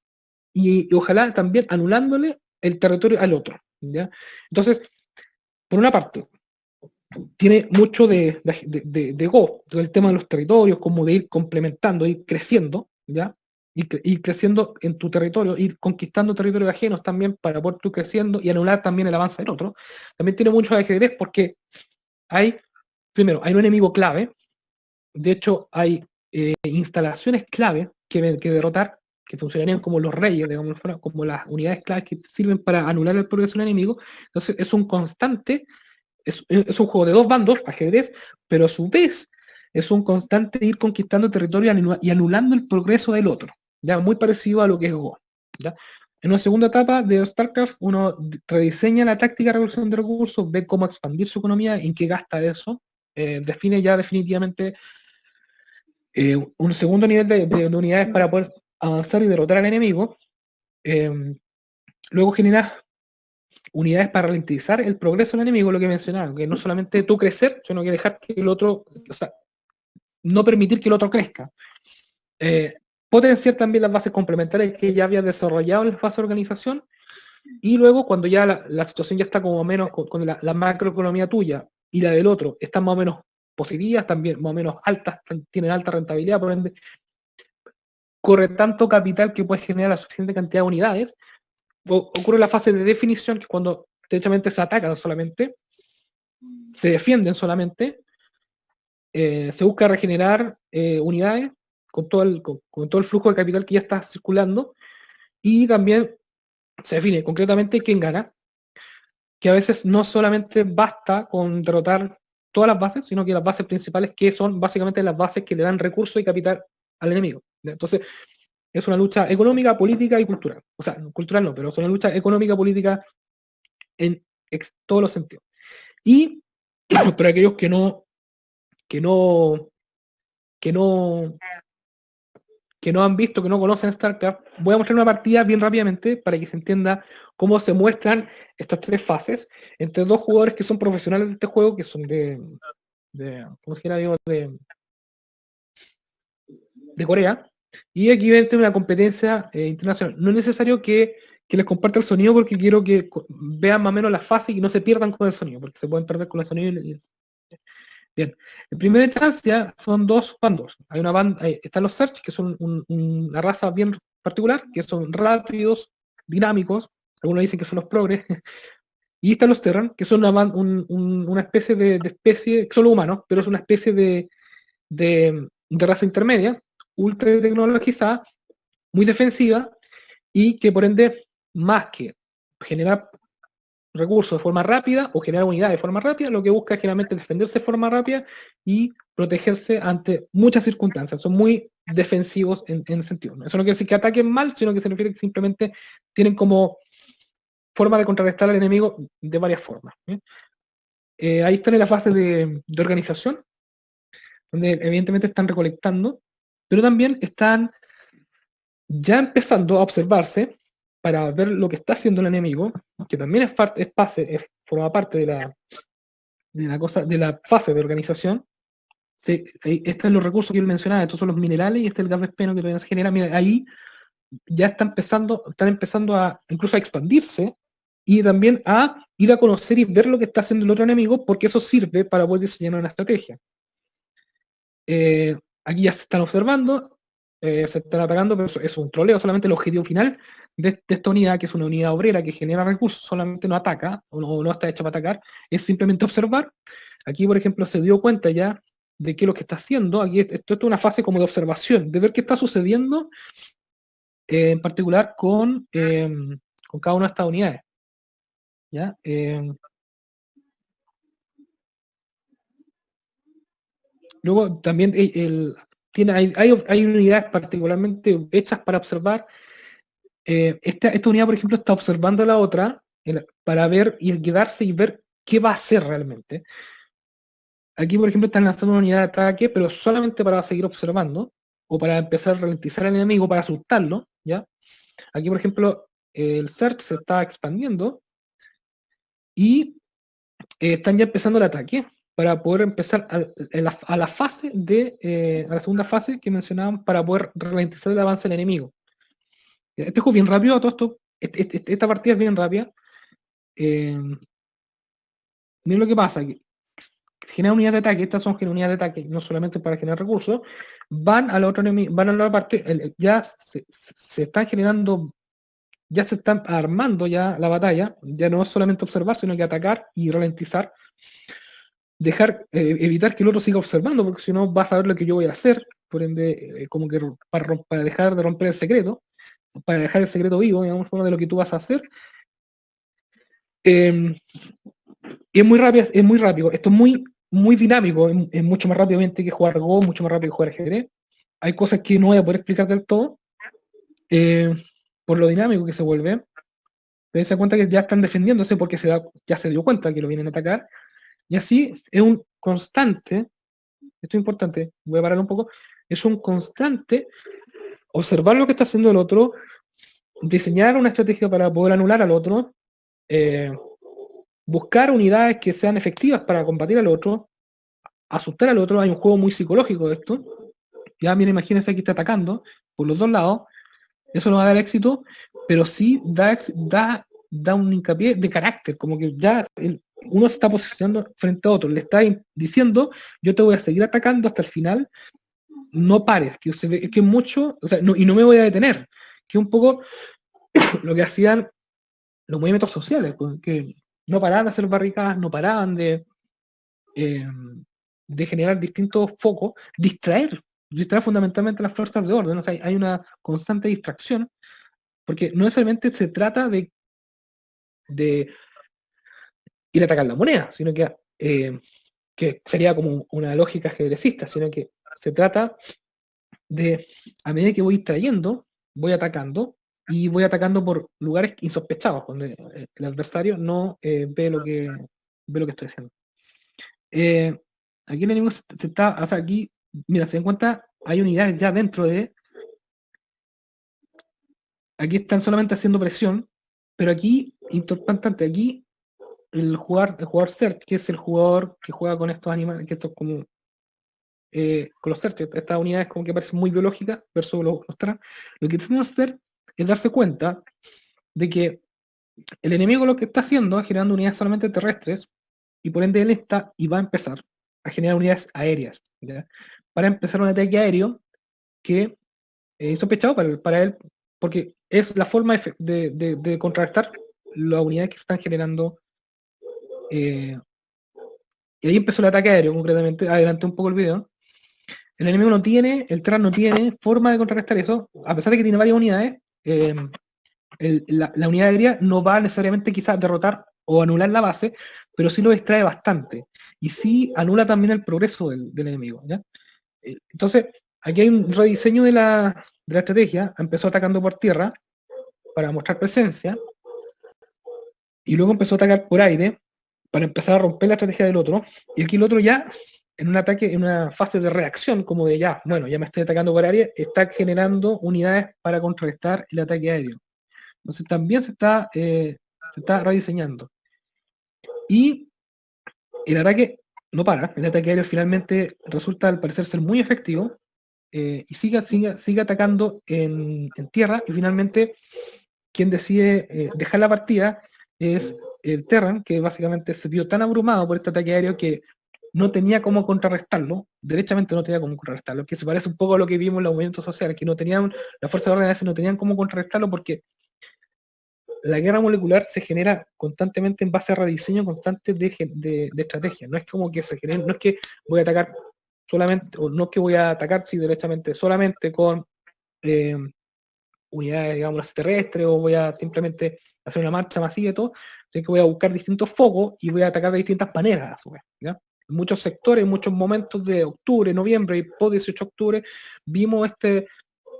y ojalá también anulándole el territorio al otro, ¿ya? Entonces, por una parte, tiene mucho de Go, del tema de los territorios, como de ir complementando, ir creciendo, ¿ya? Ir creciendo en tu territorio, ir conquistando territorios ajenos también para poder tú creciendo y anular también el avance del otro. También tiene mucho de ajedrez porque primero, hay un enemigo clave. De hecho, hay instalaciones clave que derrotar, que funcionarían como los reyes, digamos, como las unidades claves que sirven para anular el progreso del enemigo. Entonces, es un constante, es un juego de dos bandos, ajedrez, pero a su vez es un constante ir conquistando territorio y anulando el progreso del otro. Ya muy parecido a lo que es Go. ¿Ya? En una segunda etapa de StarCraft, uno rediseña la táctica de revolución de recursos, ve cómo expandir su economía, en qué gasta eso, define ya definitivamente un segundo nivel de unidades para poder avanzar y derrotar al enemigo. Eh, Luego generas unidades para ralentizar el progreso del enemigo, lo que mencionaba, que no solamente tú crecer, sino que dejar que el otro, o sea, no permitir que el otro crezca. Potenciar también las bases complementarias que ya había desarrollado en la fase de organización, y luego cuando ya la situación ya está como menos con la macroeconomía tuya y la del otro están más o menos positivas, también más o menos altas, tienen alta rentabilidad, por ende corre tanto capital que puedes generar la suficiente cantidad de unidades. Ocurre la fase de definición, que es cuando derechamente se atacan solamente, se defienden solamente, se busca regenerar unidades con todo el flujo de capital que ya está circulando, y también se define concretamente quién gana, que a veces no solamente basta con derrotar todas las bases, sino que las bases principales, que son básicamente las bases que le dan recursos y capital al enemigo. Entonces, es una lucha económica, política y cultural. O sea, cultural no, pero es una lucha económica, política en todos los sentidos. Y para aquellos que no, que no, que no, que no han visto, que no conocen StarCraft, voy a mostrar una partida bien rápidamente para que se entienda cómo se muestran estas tres fases entre dos jugadores que son profesionales de este juego, que son ¿cómo se llama? Digo, de Corea. Y aquí ven una competencia internacional. No es necesario que les comparta el sonido, porque quiero que vean más o menos la fase y no se pierdan con el sonido, porque se pueden perder con el sonido. Bien, en primera instancia son dos bandos. Hay una banda, están los Search, que son una raza bien particular, que son rápidos, dinámicos. Algunos dicen que son los progres. Y están los Terran, que son una especie de especie, que son los humanos, pero es una especie de raza intermedia, ultra tecnologizada, muy defensiva, y que por ende, más que generar recursos de forma rápida o generar unidades de forma rápida, lo que busca es generalmente defenderse de forma rápida y protegerse ante muchas circunstancias. Son muy defensivos en ese sentido. Eso no quiere decir que ataquen mal, sino que se refiere que simplemente tienen como forma de contrarrestar al enemigo de varias formas. Ahí están en la fase de organización, donde evidentemente están recolectando, pero también están ya empezando a observarse para ver lo que está haciendo el enemigo, que también forma parte de la fase de organización. Están los recursos que él mencionaba, estos son los minerales, y este es el gas vespeno que todavía no se genera. Mira, ahí ya están empezando a incluso a expandirse, y también a ir a conocer y ver lo que está haciendo el otro enemigo, porque eso sirve para poder diseñar una estrategia. Aquí ya se están observando, se están atacando, pero eso es un troleo. Solamente el objetivo final de esta unidad, que es una unidad obrera que genera recursos, solamente no ataca, o no está hecha para atacar, es simplemente observar. Aquí, por ejemplo, se dio cuenta ya de qué es lo que está haciendo. Aquí esto es una fase como de observación, de ver qué está sucediendo, en particular con cada una de estas unidades. ¿Ya? Luego también hay unidades particularmente hechas para observar. Esta unidad, por ejemplo, está observando a la otra para ver y quedarse y ver qué va a hacer realmente. Aquí, por ejemplo, están lanzando una unidad de ataque, pero solamente para seguir observando o para empezar a ralentizar al enemigo, para asustarlo, ¿ya? Aquí, por ejemplo, el search se está expandiendo y están ya empezando el ataque para poder empezar a la fase a la segunda fase que mencionaban para poder ralentizar el avance del enemigo. Este juego es bien rápido, todo esto, esta partida es bien rápida. Miren lo que pasa, que genera unidades de ataque, estas son unidades de ataque, no solamente para generar recursos, van a la otra enemigo, van a la otra parte, ya se están generando, ya se están armando ya la batalla, ya no es solamente observar, sino que atacar y ralentizar, evitar que el otro siga observando, porque si no va a saber lo que yo voy a hacer, por ende, como que para dejar de romper el secreto, para dejar el secreto vivo, digamos, de lo que tú vas a hacer. Y es muy rápido, es muy rápido. Esto es muy dinámico, es mucho más rápidamente que jugar Go, mucho más rápido que jugar ajedrez. Hay cosas que no voy a poder explicar del todo, eh, por lo dinámico que se vuelve. Pero se da cuenta que ya están defendiéndose porque ya se dio cuenta que lo vienen a atacar. Y así es un constante, esto es importante, voy a parar un poco, es un constante observar lo que está haciendo el otro, diseñar una estrategia para poder anular al otro, eh, buscar unidades que sean efectivas para combatir al otro, asustar al otro. Hay un juego muy psicológico de esto. Ya, miren, imagínense que está atacando por los dos lados. Eso no va a dar éxito, pero sí da un hincapié de carácter, como que ya uno se está posicionando frente a otro, le está diciendo, yo te voy a seguir atacando hasta el final, no pares, que mucho, o sea, y no me voy a detener, que es un poco lo que hacían los movimientos sociales, que no paraban de hacer barricadas, no paraban eh, de generar distintos focos, distraer fundamentalmente las fuerzas de orden. O sea, hay una constante distracción, porque no necesariamente se trata de ir a atacar la moneda, sino que sería como una lógica ajedrecista, sino que se trata de, a medida que voy distrayendo, voy atacando, y voy atacando por lugares insospechados, donde el adversario no ve lo que estoy haciendo. Aquí el enemigo se está, o sea, aquí, mira, se encuentra, hay unidades ya dentro aquí están solamente haciendo presión, pero aquí, importante, aquí el jugador Cert, que es el jugador que juega con estos animales, que estos como, con los Cert, estas unidades como que parecen muy biológicas versus los Terran, lo que tiene que hacer es darse cuenta de que el enemigo lo que está haciendo es generando unidades solamente terrestres, y por ende él está y va a empezar a generar unidades aéreas, ¿ya? Para empezar un ataque aéreo que es sospechado para él, porque es la forma de contrarrestar las unidades que están generando. eh, y ahí empezó el ataque aéreo, concretamente. Adelanté un poco el video. El Terran no tiene forma de contrarrestar eso, a pesar de que tiene varias unidades. La unidad aérea no va necesariamente quizás a derrotar o anular la base, pero sí lo distrae bastante. Y sí anula también el progreso del enemigo, ¿ya? Entonces, aquí hay un rediseño de la estrategia. Empezó atacando por tierra para mostrar presencia, y luego empezó a atacar por aire para empezar a romper la estrategia del otro. Y aquí el otro ya, en un ataque, en una fase de reacción, como de ya, bueno, ya me estoy atacando por aire, está generando unidades para contrarrestar el ataque aéreo. Entonces también se está rediseñando. Y el ataque no para, el ataque aéreo finalmente resulta al parecer ser muy efectivo, y sigue atacando en tierra, y finalmente quien decide dejar la partida es el Terran, que básicamente se vio tan abrumado por este ataque aéreo que no tenía cómo contrarrestarlo, derechamente no tenía cómo contrarrestarlo, que se parece un poco a lo que vimos en los movimientos sociales, que no tenían, las fuerzas de orden a veces no tenían cómo contrarrestarlo porque la guerra molecular se genera constantemente en base a rediseño constante de estrategias. No es como que se genere, no es que voy a atacar solamente, o no es que voy a atacar sí, derechamente solamente con eh, unidades, digamos, terrestres, o voy a simplemente hacer una marcha masiva y todo, sino que voy a buscar distintos focos y voy a atacar de distintas maneras a su vez, ¿ya? En muchos sectores, en muchos momentos de octubre, noviembre y post 18 de octubre, vimos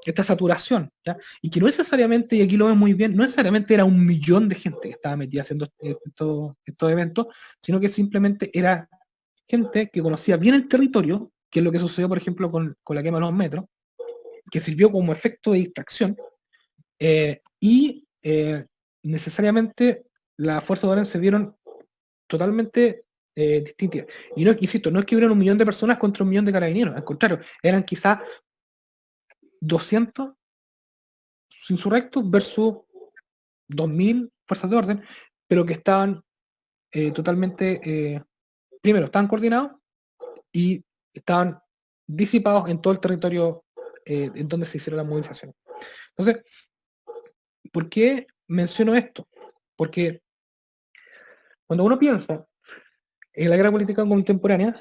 esta saturación, ¿ya? Y que no necesariamente, y aquí lo ven muy bien, no necesariamente era 1 millón de gente que estaba metida haciendo estos eventos, sino que simplemente era gente que conocía bien el territorio, que es lo que sucedió, por ejemplo, con la quema de los metros, que sirvió como efecto de distracción, y necesariamente las fuerzas de orden se vieron totalmente distintas. Y no, insisto, no es que hubieran 1 millón de personas contra 1 millón de carabineros, al contrario, eran quizás 200 insurrectos versus 2000 fuerzas de orden, pero que estaban totalmente, primero, estaban coordinados y estaban disipados en todo el territorio en donde se hicieron las movilizaciones. Entonces, ¿por qué menciono esto? Porque cuando uno piensa en la guerra política contemporánea,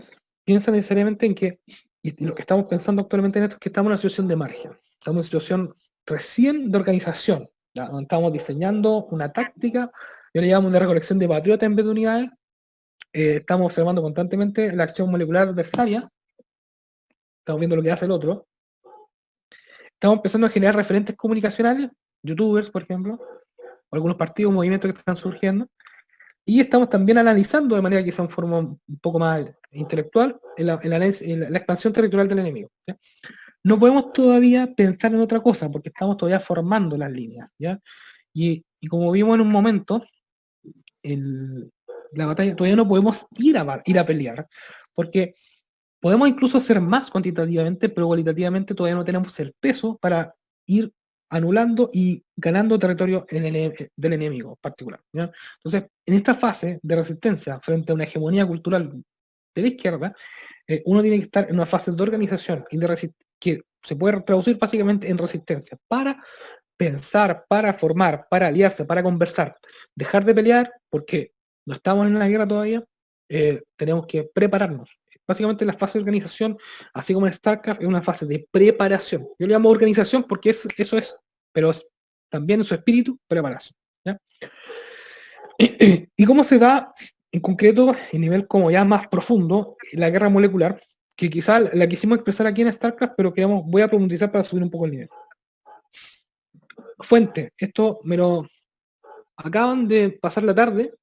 piensa necesariamente en que, y lo que estamos pensando actualmente en esto es que estamos en una situación de margen, estamos en una situación recién de organización, ¿ya? Donde estamos diseñando una táctica, yo le llamo una recolección de patriotas en vez de unidades, estamos observando constantemente la acción molecular adversaria, estamos viendo lo que hace el otro, estamos empezando a generar referentes comunicacionales, youtubers, por ejemplo, o algunos partidos, movimientos que están surgiendo, y estamos también analizando de manera quizá en forma un poco más intelectual la expansión territorial del enemigo, ¿ya? No podemos todavía pensar en otra cosa porque estamos todavía formando las líneas, ¿ya? Y como vimos en un momento, la batalla todavía no podemos ir a pelear porque podemos incluso ser más cuantitativamente, pero cualitativamente todavía no tenemos el peso para ir anulando y ganando territorio del enemigo particular, ¿ya? Entonces, en esta fase de resistencia frente a una hegemonía cultural de la izquierda, uno tiene que estar en una fase de organización y que se puede traducir básicamente en resistencia, para pensar, para formar, para aliarse, para conversar, dejar de pelear, porque no estamos en una guerra todavía, tenemos que prepararnos. Básicamente la fase de organización, así como en StarCraft, es una fase de preparación. Yo le llamo organización porque eso es, pero es también en su espíritu, preparación, ¿ya? ¿Y cómo se da en concreto, en nivel como ya más profundo, la guerra molecular? Que quizá la quisimos expresar aquí en StarCraft, pero voy a profundizar para subir un poco el nivel. Fuente, esto me lo acaban de pasar la tarde,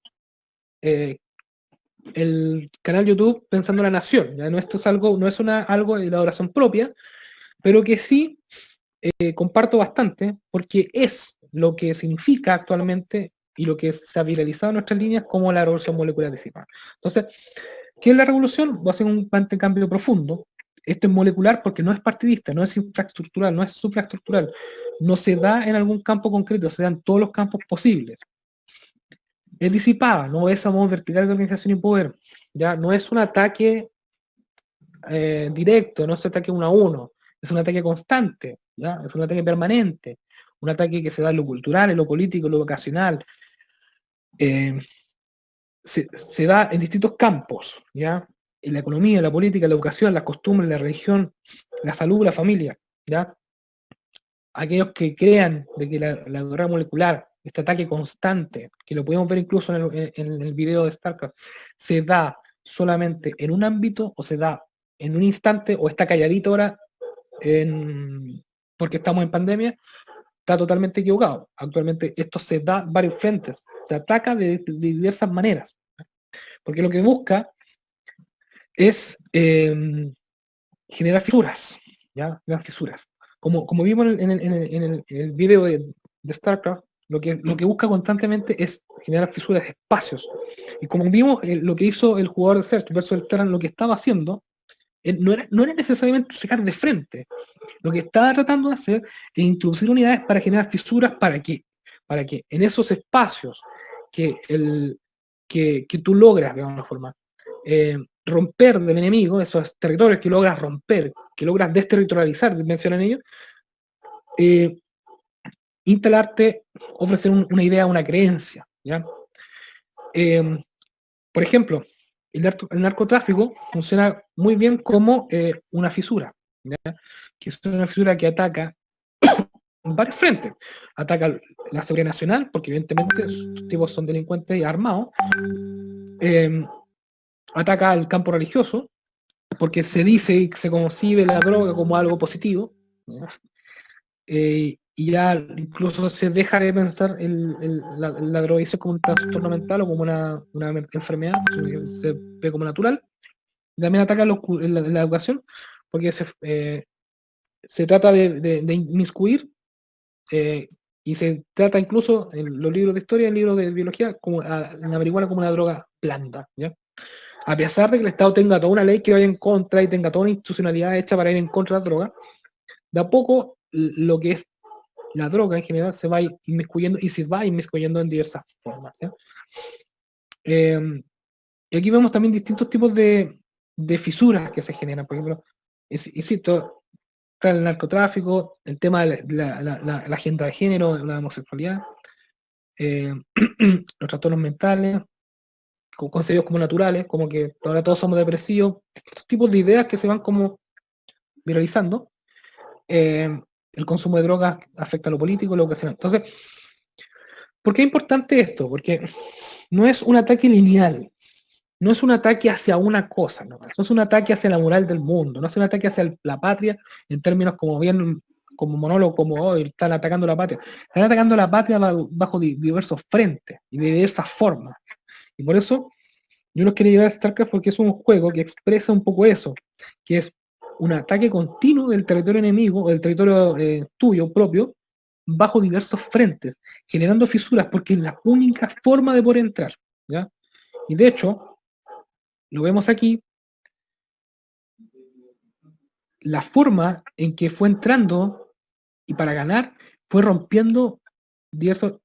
el canal YouTube Pensando la Nación. ¿Ya? No, esto es algo, no es algo de elaboración propia, pero que sí comparto bastante, porque es lo que significa actualmente y lo que se ha viralizado en nuestras líneas como la revolución molecular anticipada. Entonces, ¿qué es la revolución? Va a ser un cambio profundo. Esto es molecular porque no es partidista, no es infraestructural, no es supraestructural. No se da en algún campo concreto, se da en todos los campos posibles. Es disipada, no es a modo vertical de organización y poder. Ya no es un ataque directo, no es un ataque 1 a 1, es un ataque constante, ¿ya? Es un ataque permanente, un ataque que se da en lo cultural, en lo político, en lo vocacional, se da en distintos campos, ¿ya? En la economía, la política, la educación, la costumbre, la religión, la salud, la familia, ¿ya? Aquellos que crean de que la guerra molecular, este ataque constante, que lo podemos ver incluso en el video de StarCraft, se da solamente en un ámbito o se da en un instante o está calladito ahora porque estamos en pandemia, está totalmente equivocado. Actualmente esto se da en varios frentes, se ataca de diversas maneras, porque lo que busca es generar fisuras, ¿ya? Generar fisuras. Como vimos en el video de StarCraft, lo que busca constantemente es generar fisuras de espacios. Y como vimos, lo que hizo el jugador de Search versus el Terran, lo que estaba haciendo, no era necesariamente sacar de frente. Lo que estaba tratando de hacer es introducir unidades para generar fisuras. ¿Para que en esos espacios que tú logras, de alguna forma, romper del enemigo, esos territorios que logras romper, que logras desterritorializar, mencionan ellos, instalarte, ofrecer una idea, una creencia, ¿ya? Por ejemplo, el narcotráfico funciona muy bien como una fisura, ¿ya? Que es una fisura que ataca varios frentes. Ataca la seguridad nacional, porque evidentemente estos tipos son delincuentes y armados. Ataca al campo religioso, porque se dice y se concibe la droga como algo positivo. Y ya incluso se deja de pensar la drogadicción como un trastorno mental o como una enfermedad, se ve como natural. También ataca la educación, porque se trata de inmiscuir, y se trata incluso en los libros de historia, en libros de biología, como la marihuana como una droga blanda, ¿ya? A pesar de que el Estado tenga toda una ley que vaya en contra y tenga toda una institucionalidad hecha para ir en contra de la droga, de a poco lo que es la droga en general se va inmiscuyendo y se va inmiscuyendo en diversas formas, ¿ya? Y aquí vemos también distintos tipos de fisuras que se generan. Por ejemplo, insisto, está el narcotráfico, el tema de la agenda de género, la homosexualidad, los trastornos mentales, concebidos como naturales, como que ahora todos somos depresivos, estos tipos de ideas que se van como viralizando. El consumo de drogas afecta a lo político, lo ocasional. Entonces, ¿por qué es importante esto? Porque no es un ataque lineal, no es un ataque hacia una cosa, no es un ataque hacia la moral del mundo, no es un ataque hacia la patria en términos como bien, como monólogo, como hoy están atacando la patria. Están atacando la patria bajo diversos frentes y de diversas formas. Y por eso yo los quería llevar a StarCraft, porque es un juego que expresa un poco eso, que es un ataque continuo del territorio enemigo o del territorio tuyo propio bajo diversos frentes, generando fisuras, porque es la única forma de poder entrar, ¿ya? Y de hecho, lo vemos aquí, la forma en que fue entrando y para ganar fue rompiendo diversos,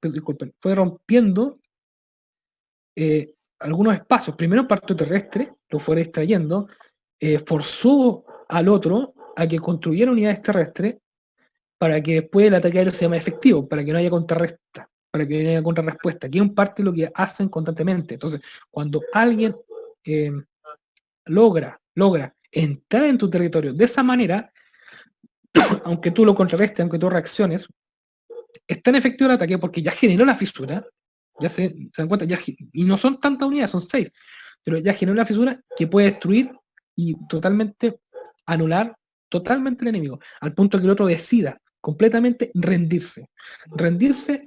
disculpen, fue rompiendo algunos espacios. Primero partió terrestre, lo fue extrayendo, forzó al otro a que construyera unidades terrestres para que después el ataque aéreo sea más efectivo, para que no haya contrarresta, para que no haya contrarrespuesta, que es un parte de lo que hacen constantemente. Entonces, cuando alguien eh, logra entrar en tu territorio de esa manera, aunque tú lo contrarrestes, aunque tú reacciones, es tan efectivo el ataque porque ya generó la fisura, ya se dan cuenta, y no son tantas unidades, son 6, pero ya generó la fisura que puede destruir y totalmente anular totalmente el enemigo, al punto que el otro decida completamente rendirse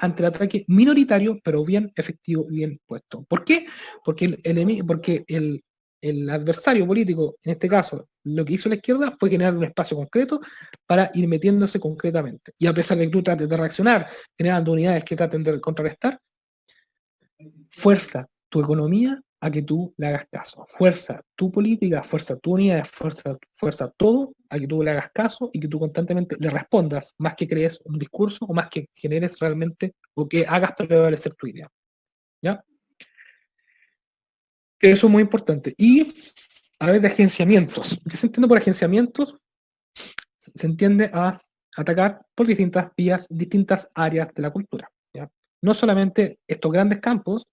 ante el ataque minoritario, pero bien efectivo y bien puesto. ¿Por qué? Porque el adversario político, en este caso, lo que hizo la izquierda fue generar un espacio concreto para ir metiéndose concretamente. Y a pesar de que tú trates de reaccionar, generando unidades que traten de contrarrestar, fuerza tu economía a que tú le hagas caso. Fuerza tu política, fuerza tu unidad, fuerza todo a que tú le hagas caso y que tú constantemente le respondas, más que crees un discurso o más que generes realmente o que hagas prevalecer tu idea. ¿Ya? Eso es muy importante. Y a través de agenciamientos. ¿Qué se entiende por agenciamientos? Se entiende a atacar por distintas vías, distintas áreas de la cultura. ¿Ya? No solamente estos grandes campos,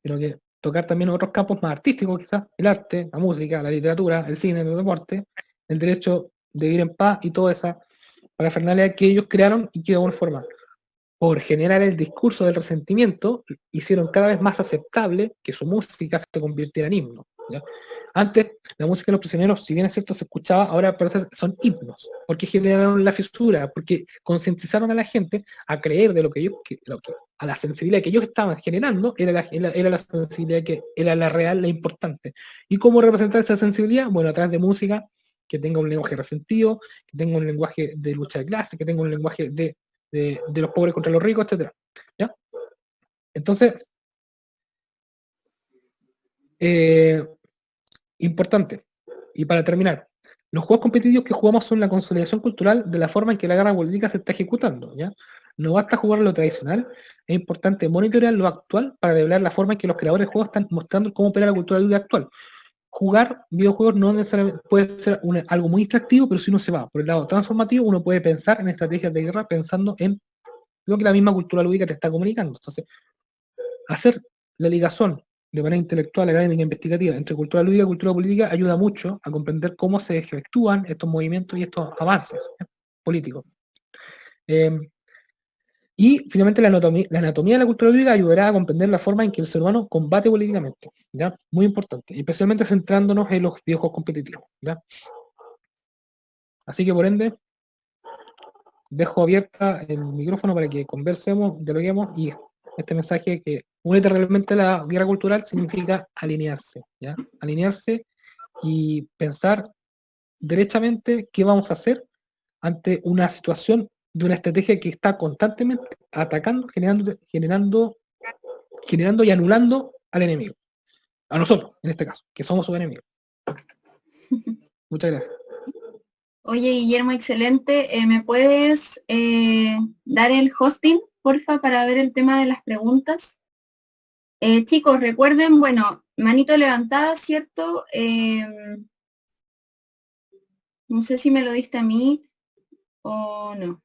sino que tocar también otros campos más artísticos, quizás el arte, la música, la literatura, el cine, el deporte, el derecho de vivir en paz y toda esa parafernalia que ellos crearon y que de alguna forma, por generar el discurso del resentimiento, hicieron cada vez más aceptable que su música se convirtiera en himno. ¿Ya? Antes, la música de los prisioneros, si bien es cierto, se escuchaba, ahora parece son himnos, porque generaron la fisura, porque concientizaron a la gente a creer de lo que ellos, a la sensibilidad que ellos estaban generando, era la sensibilidad que era la real, la importante. ¿Y cómo representar esa sensibilidad? Bueno, a través de música que tenga un lenguaje resentido, que tenga un lenguaje de lucha de clase, que tenga un lenguaje de los pobres contra los ricos, etcétera. ¿Ya? Entonces, importante. Y para terminar, los juegos competitivos que jugamos son la consolidación cultural de la forma en que la guerra política se está ejecutando. ¿Ya? No basta jugar lo tradicional, es importante monitorear lo actual para revelar la forma en que los creadores de juegos están mostrando cómo opera la cultura lúdica actual. Jugar videojuegos no necesariamente puede ser algo muy distractivo, pero si uno se va por el lado transformativo, uno puede pensar en estrategias de guerra pensando en lo que la misma cultura lúdica te está comunicando. Entonces, hacer la ligación de manera intelectual, académica e investigativa entre cultura lúdica y cultura política ayuda mucho a comprender cómo se efectúan estos movimientos y estos avances políticos. Y finalmente la anatomía de la cultura lúdica ayudará a comprender la forma en que el ser humano combate políticamente, ¿ya? Muy importante, especialmente centrándonos en los videojuegos competitivos, ¿ya? Así que por ende, dejo abierta el micrófono para que conversemos, dialoguemos y este mensaje que únete realmente a la guerra cultural significa alinearse, ¿ya? Alinearse y pensar derechamente qué vamos a hacer ante una situación de una estrategia que está constantemente atacando, generando y anulando al enemigo. A nosotros, en este caso, que somos su enemigo. Muchas gracias. Oye, Guillermo, excelente. ¿Me puedes dar el hosting, porfa, para ver el tema de las preguntas? Chicos, recuerden, bueno, manito levantada, ¿cierto? No sé si me lo diste a mí o no.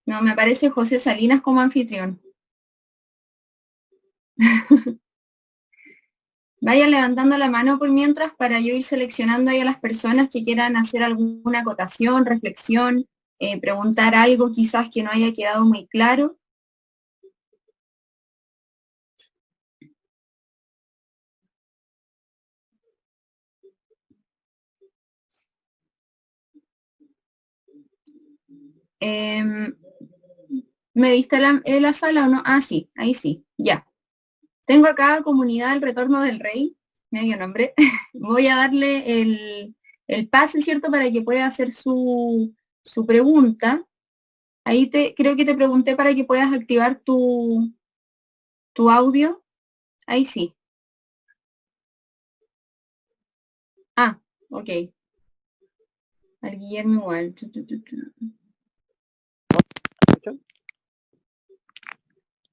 No, me aparece José Salinas como anfitrión. Vayan levantando la mano por mientras para yo ir seleccionando ahí a las personas que quieran hacer alguna acotación, reflexión, preguntar algo quizás que no haya quedado muy claro. ¿Me diste la sala o no? Ah, sí, ahí sí, ya. Tengo acá Comunidad del Retorno del Rey, medio nombre. Voy a darle el pase, ¿cierto? Para que pueda hacer su pregunta. Ahí creo que te pregunté para que puedas activar tu audio. Ahí sí. Ah, ok. Al Guillermo igual.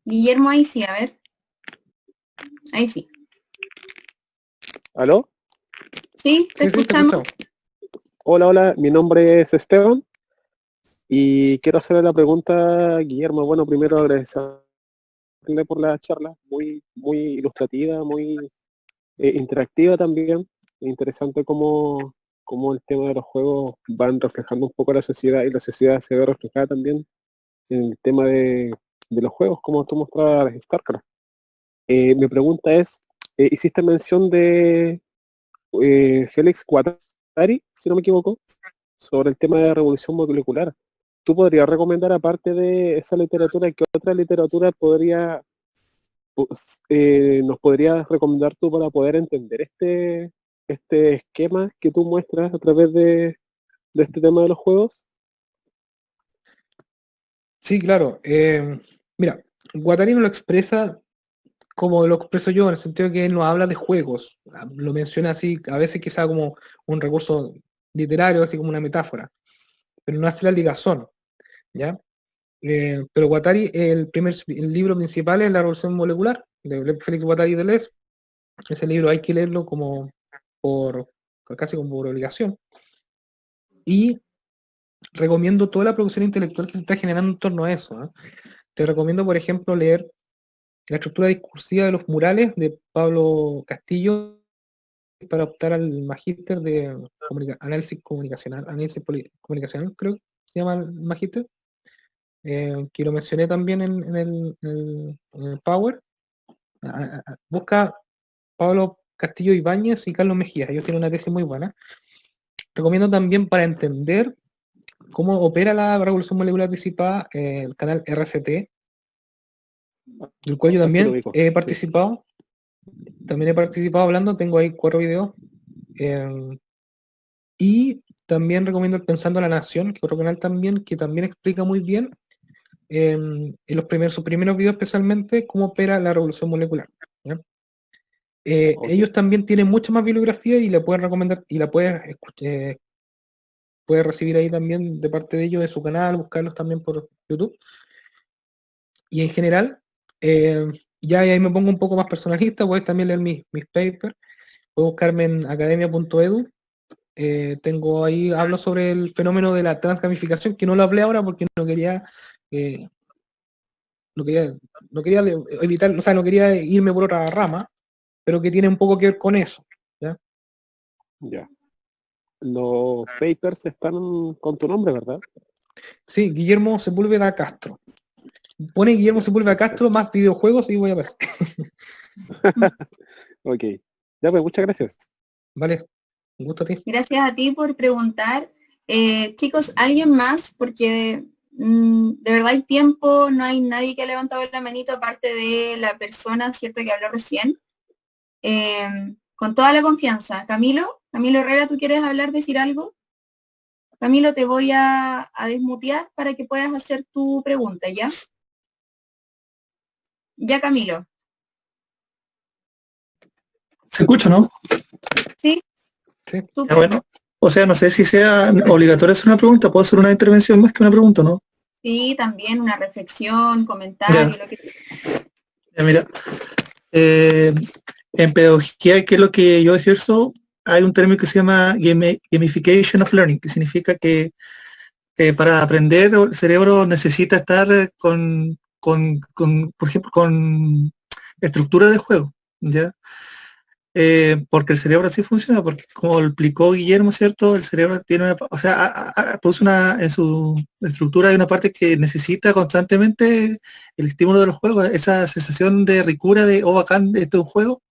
Guillermo, ahí sí, a ver. Ahí sí. ¿Aló? Sí, te escuchamos. Hola, hola, mi nombre es Esteban y quiero hacerle la pregunta, Guillermo. Bueno, primero agradecerle por la charla, muy, muy ilustrativa, muy interactiva también. Interesante cómo el tema de los juegos van reflejando un poco la sociedad y la sociedad se ve reflejada también en el tema de los juegos, como tú mostrabas StarCraft. Mi pregunta es, hiciste mención de Félix Guattari, si no me equivoco, sobre el tema de la revolución molecular. ¿Tú podrías recomendar, aparte de esa literatura, qué otra literatura nos podrías recomendar tú para poder entender este esquema que tú muestras a través de este tema de los juegos? Sí, claro. Mira, Guattari no lo expresa como lo expreso yo, en el sentido que él no habla de juegos. Lo menciona así, a veces quizá como un recurso literario, así como una metáfora, pero no hace la ligazón, ¿ya? Pero Guattari, el libro principal es La Revolución Molecular, de Félix Guattari Deleuze. Ese libro hay que leerlo como por, casi como por obligación. Y recomiendo toda la producción intelectual que se está generando en torno a eso, ¿eh? Te recomiendo, por ejemplo, leer La estructura discursiva de los murales de Pablo Castillo para optar al magíster de análisis comunicacional, comunicacional, creo que se llama el magíster, que lo mencioné también en el Power. Busca Pablo Castillo Ibáñez y Carlos Mejía, ellos tienen una tesis muy buena. Recomiendo también para entender cómo opera la revolución molecular disipada el canal RCT, del cual yo Así lo también ubico. he participado. También he participado hablando, tengo ahí 4 videos. Y también recomiendo el Pensando la Nación, que es otro canal también, que también explica muy bien, en sus primeros videos especialmente, cómo opera la revolución molecular, ¿ya? Ok. Ellos también tienen mucha más bibliografía y la pueden recomendar y la puedes puede recibir ahí también de parte de ellos, de su canal, buscarlos también por YouTube. Y en general, ya ahí me pongo un poco más personalista, puedes también leer mis papers, puedes buscarme en academia.edu. Tengo ahí, hablo sobre el fenómeno de la transgamificación, que no lo hablé ahora porque eh, no quería evitar, o sea, no quería irme por otra rama, pero que tiene un poco que ver con eso, ¿ya? Ya. Los papers están con tu nombre, ¿verdad? Sí, Guillermo Sepúlveda Castro. Pone Guillermo Sepúlveda Castro más videojuegos y voy a ver. Ok. Ya, pues, muchas gracias. Vale, un gusto a ti. Gracias a ti por preguntar. Chicos, ¿alguien más? Porque de verdad hay tiempo, no hay nadie que ha levantado la manito aparte de la persona, ¿cierto?, que habló recién. Con toda la confianza. Camilo Herrera, ¿tú quieres hablar, decir algo? Camilo, te voy a desmutear para que puedas hacer tu pregunta, ¿ya? Ya, Camilo. ¿Se escucha, no? Sí, Sí. súper. Bueno, o sea, no sé si sea obligatorio hacer una pregunta, puedo hacer una intervención más que una pregunta, ¿no? Sí, también una reflexión, comentario, Ya. lo que Ya, mira, en pedagogía, que es lo que yo ejerzo, hay un término que se llama gamification of learning, que significa que para aprender el cerebro necesita estar por ejemplo, con estructura de juego, ¿ya? Porque el cerebro así funciona, porque como lo explicó Guillermo, ¿cierto? El cerebro tiene o sea, produce en su estructura hay una parte que necesita constantemente el estímulo de los juegos, esa sensación de ricura de, oh, bacán, este es un juego.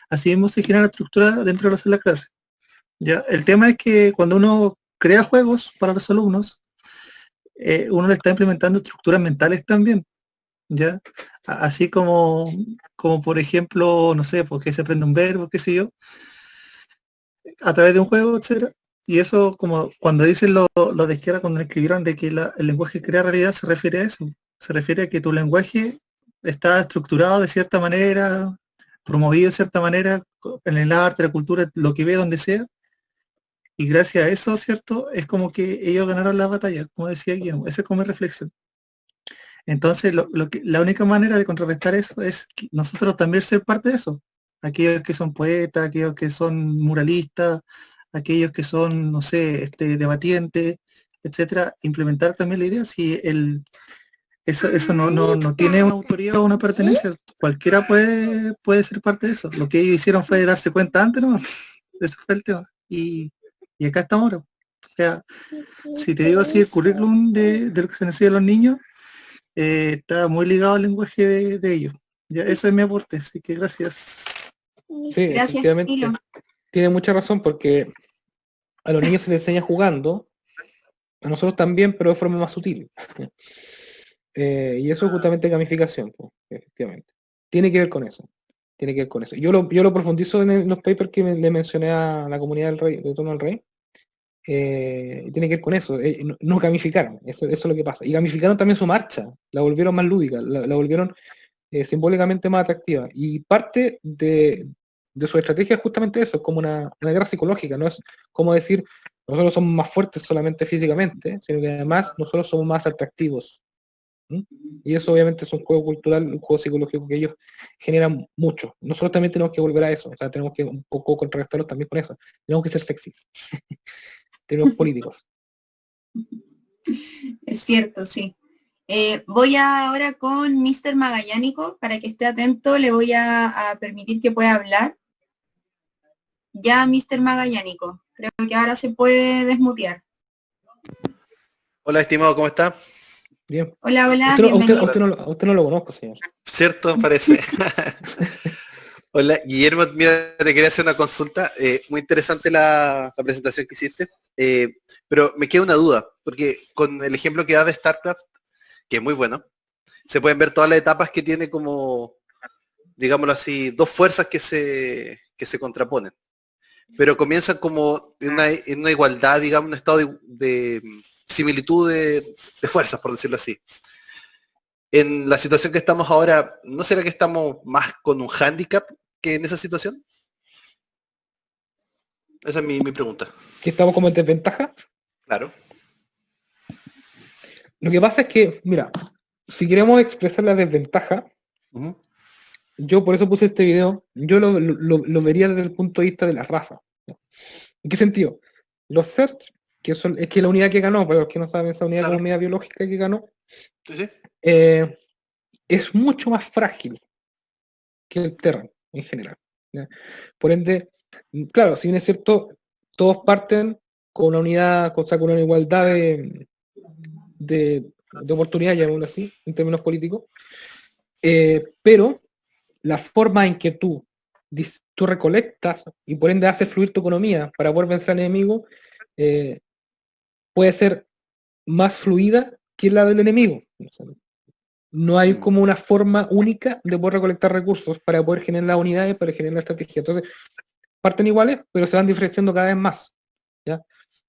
Así mismo se genera la estructura dentro de la clase. ¿Ya? El tema es que cuando uno crea juegos para los alumnos, uno le está implementando estructuras mentales también. ¿Ya? Así como por ejemplo, no sé, porque se aprende un verbo, qué sé yo, a través de un juego, etcétera. Y eso, como cuando dicen los de izquierda, cuando escribieron de que el lenguaje crea realidad, se refiere a eso. Se refiere a que tu lenguaje está estructurado de cierta manera, promovido de cierta manera, en el arte, la cultura, lo que ve donde sea. Y gracias a eso, ¿cierto? Es como que ellos ganaron la batalla, como decía Guillermo. Esa es como mi reflexión. Entonces, la única manera de contrarrestar eso es que nosotros también ser parte de eso. Aquellos que son poetas, aquellos que son muralistas, aquellos que son, no sé, debatientes, etcétera, implementar también la idea. Si eso no tiene una autoría o una pertenencia, cualquiera puede ser parte de eso. Lo que ellos hicieron fue darse cuenta antes, ¿no? Ese fue el tema. Y acá estamos ahora. O sea, si te digo así, el currículum de lo que se necesita de los niños, está muy ligado al lenguaje de ellos. Ya, eso es mi aporte, así que gracias. Sí, Gracias, efectivamente. Camilo. Tiene mucha razón porque a los niños se les enseña jugando, a nosotros también, pero de forma más sutil. Y eso es justamente gamificación, pues, efectivamente. Tiene que ver con eso. Tiene que ver con eso. Yo lo profundizo en los papers que le mencioné a la comunidad del rey, de Torno al Rey. Tiene que ver con eso. No gamificaron, eso es lo que pasa. Y gamificaron también su marcha, la volvieron más lúdica, la volvieron simbólicamente más atractiva. Y parte de su estrategia es justamente eso, es como una guerra psicológica, no es como decir nosotros somos más fuertes solamente físicamente, sino que además nosotros somos más atractivos. ¿Mm? Y eso obviamente es un juego cultural, un juego psicológico que ellos generan mucho. Nosotros también tenemos que volver a eso, o sea, tenemos que un poco contrarrestarlos también con eso. Tenemos que ser sexys, tenemos políticos. Es cierto, sí. Voy ahora con Mr. Magallánico, para que esté atento, le voy a permitir que pueda hablar. Ya, Mr. Magallánico, creo que ahora se puede desmutear. Hola, estimado, ¿cómo está? Bien. Hola, hola, Usted bienvenido. a usted no lo conozco, señor. ¿Cierto? Parece. Hola, Guillermo, mira, te quería hacer una consulta. Muy interesante la presentación que hiciste, pero me queda una duda, porque con el ejemplo que das de StarCraft, que es muy bueno, se pueden ver todas las etapas que tiene como, digámoslo así, dos fuerzas que se contraponen, pero comienzan como en una igualdad, digamos, un estado de similitud de fuerzas, por decirlo así. En la situación que estamos ahora, ¿no será que estamos más con un hándicap que en esa situación? Esa es mi pregunta. ¿Que estamos como en desventaja? Claro. Lo que pasa es que, mira, si queremos expresar la desventaja, Ujú. yo por eso puse este video, yo lo vería desde el punto de vista de la raza. ¿En qué sentido? Los Search, es que la unidad que ganó, para los que no saben, esa unidad Claro. como unidad biológica que ganó, Sí, sí. es mucho más frágil que el Terran en general. ¿Ya? Por ende, claro, si bien es cierto, todos parten con una unidad, o sea, con una igualdad de oportunidad, llamémoslo así, en términos políticos, pero la forma en que tú recolectas y por ende haces fluir tu economía para poder vencer al enemigo puede ser más fluida que la del enemigo. O sea, no hay como una forma única de poder recolectar recursos para poder generar las unidades, para generar la estrategia. Entonces, parten iguales, pero se van diferenciando cada vez más. ¿Ya?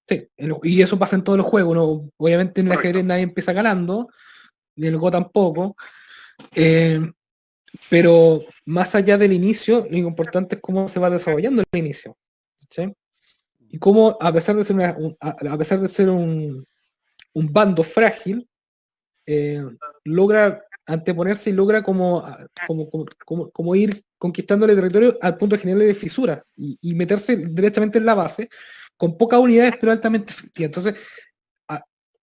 Sí, y eso pasa en todos los juegos, ¿no? Obviamente en el Correcto. ajedrez nadie empieza ganando, ni en el Go tampoco, pero más allá del inicio, lo importante es cómo se va desarrollando el inicio. ¿Sí? Y cómo, a pesar de ser, a pesar de ser un bando frágil, logra anteponerse y logra como ir conquistando el territorio al punto de generarle fisura y meterse directamente en la base con pocas unidades pero altamente efectivas. Entonces,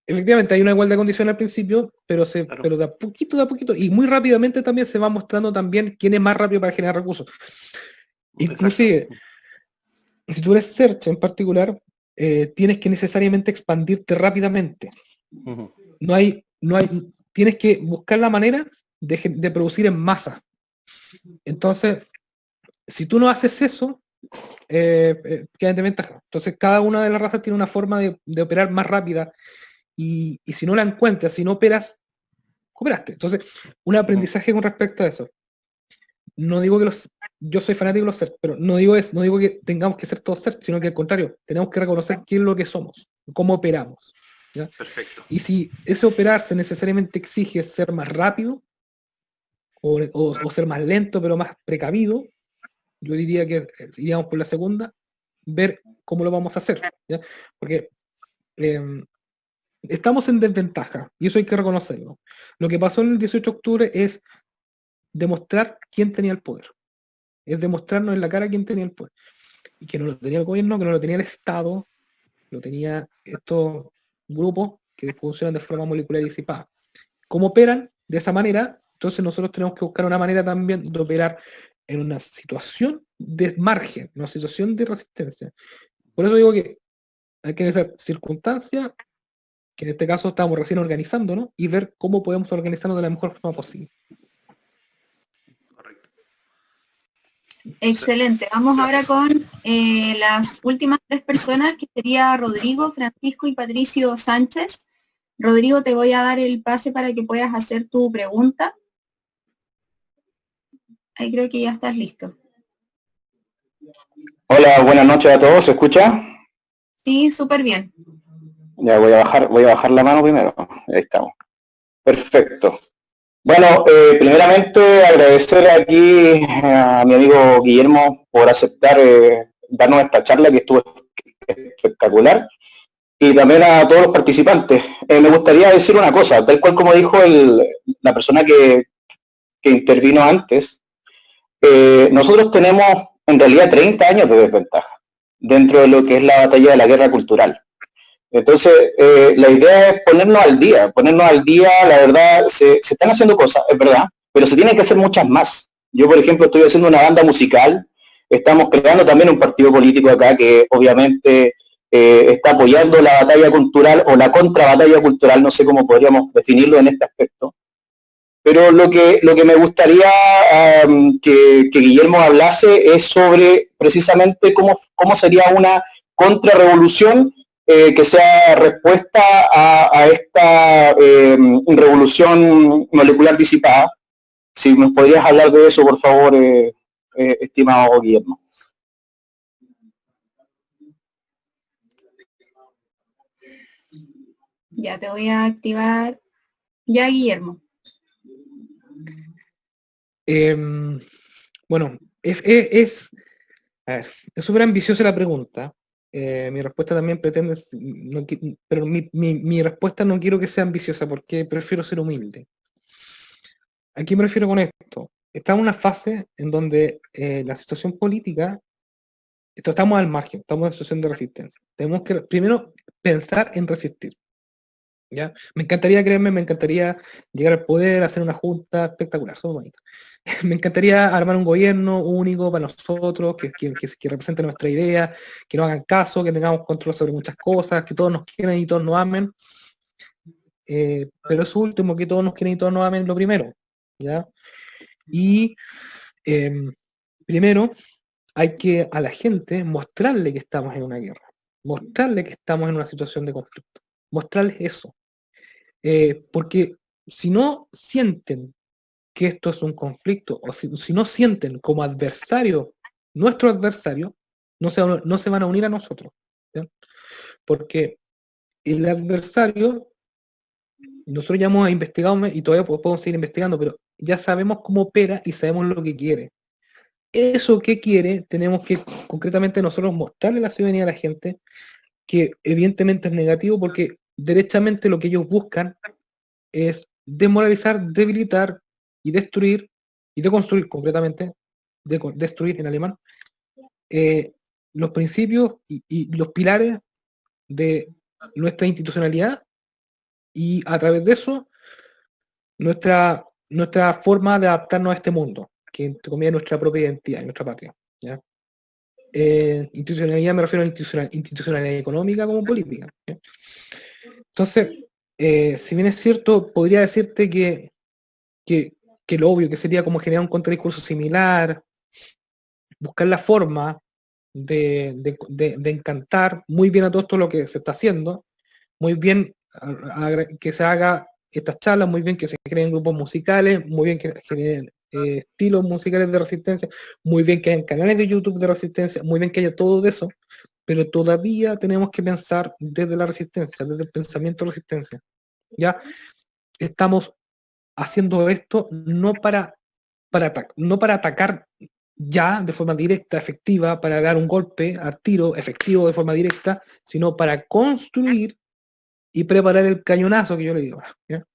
efectivamente hay una igualdad de condiciones al principio, Claro. pero de a poquito, y muy rápidamente también se va mostrando también quién es más rápido para generar recursos. Inclusive, Exacto. si tú eres Search en particular, tienes que necesariamente expandirte rápidamente. Ujú. Tienes que buscar la manera de producir en masa. Entonces, si tú no haces eso, queda en desventaja. Entonces, cada una de las razas tiene una forma de operar más rápida y si no la encuentras, si no operas, cooperaste. Entonces, un aprendizaje con respecto a eso. No digo que yo soy fanático de los CERT, pero no digo que tengamos que ser todos CERT, sino que al contrario, tenemos que reconocer qué es lo que somos, cómo operamos. ¿Ya? Perfecto. Y si ese operarse necesariamente exige ser más rápido o ser más lento, pero más precavido, yo diría que iríamos por la segunda, ver cómo lo vamos a hacer. ¿Ya? Porque estamos en desventaja, y eso hay que reconocerlo. Lo que pasó en el 18 de octubre es demostrar quién tenía el poder. Es demostrarnos en la cara quién tenía el poder. Y que no lo tenía el gobierno, que no lo tenía el Estado, lo tenía estos grupos que funcionan de forma molecular y disipada. ¿Cómo operan? De esa manera, entonces nosotros tenemos que buscar una manera también de operar en una situación de margen, una situación de resistencia. Por eso digo que hay que hacer circunstancias, que en este caso estamos recién organizando, ¿no? Y ver cómo podemos organizarnos de la mejor forma posible. Correcto. Excelente. Vamos ahora Gracias. con las últimas tres personas, que sería Rodrigo, Francisco y Patricio Sánchez. Rodrigo, te voy a dar el pase para que puedas hacer tu pregunta. Ahí creo que ya estás listo. Hola, buenas noches a todos, ¿se escucha? Sí, súper bien. Ya voy a bajar la mano primero. Ahí estamos. Perfecto. Bueno, primeramente agradecer aquí a mi amigo Guillermo por aceptar darnos esta charla que estuvo espectacular y también a todos los participantes. Me gustaría decir una cosa, tal cual como dijo la persona que intervino antes, nosotros tenemos en realidad 30 años de desventaja dentro de lo que es la batalla de la guerra cultural. Entonces, la idea es ponernos al día, la verdad, se están haciendo cosas, es verdad, pero se tienen que hacer muchas más. Yo, por ejemplo, estoy haciendo una banda musical, estamos creando también un partido político acá que obviamente está apoyando la batalla cultural o la contrabatalla cultural, no sé cómo podríamos definirlo en este aspecto. Pero lo que me gustaría que Guillermo hablase es sobre precisamente cómo sería una contrarrevolución que sea respuesta a esta revolución molecular disipada. Si nos podrías hablar de eso, por favor, estimado Guillermo. Ya te voy a activar. Ya, Guillermo. Bueno, es súper ambiciosa la pregunta, Mi respuesta también pretende, pero mi respuesta no quiero que sea ambiciosa porque prefiero ser humilde. ¿A qué me refiero con esto? Estamos en una fase en donde la situación política, estamos al margen, estamos en situación de resistencia. Tenemos que primero pensar en resistir. ¿Ya? Me encantaría, créanme, me encantaría llegar al poder, hacer una junta espectacular, somos bonitos. Me encantaría armar un gobierno único para nosotros, que represente nuestra idea, que nos hagan caso, que tengamos control sobre muchas cosas, que todos nos quieran y todos nos amen. Pero eso último, que todos nos quieran y todos nos amen, lo primero. ¿Ya? Y primero hay que a la gente mostrarle que estamos en una guerra, mostrarle que estamos en una situación de conflicto, mostrarles eso. Porque si no sienten que esto es un conflicto, o si no sienten como adversario, nuestro adversario, no se van a unir a nosotros. ¿Ya? Porque el adversario, nosotros ya hemos investigado y todavía podemos seguir investigando, pero ya sabemos cómo opera y sabemos lo que quiere. Eso que quiere, tenemos que concretamente nosotros mostrarle a la ciudadanía a la gente que evidentemente es negativo porque derechamente lo que ellos buscan es desmoralizar, debilitar y destruir, y deconstruir concretamente, destruir en alemán, los principios y los pilares de nuestra institucionalidad y a través de eso nuestra forma de adaptarnos a este mundo, que entre comillas es nuestra propia identidad, nuestra patria. ¿Ya? Institucionalidad me refiero a institucionalidad económica como política. ¿Ya? Entonces, si bien es cierto, podría decirte que lo obvio, que sería como generar un contradiscurso similar, buscar la forma de encantar muy bien a todo esto lo que se está haciendo, muy bien que se haga estas charlas, muy bien que se creen grupos musicales, muy bien que generen estilos musicales de resistencia, muy bien que haya canales de YouTube de resistencia, muy bien que haya todo eso, pero todavía tenemos que pensar desde la resistencia, desde el pensamiento de resistencia. Ya estamos haciendo esto no para atacar ya de forma directa, efectiva, para dar un golpe al tiro efectivo de forma directa, sino para construir y preparar el cañonazo que yo le digo. ¿Ya?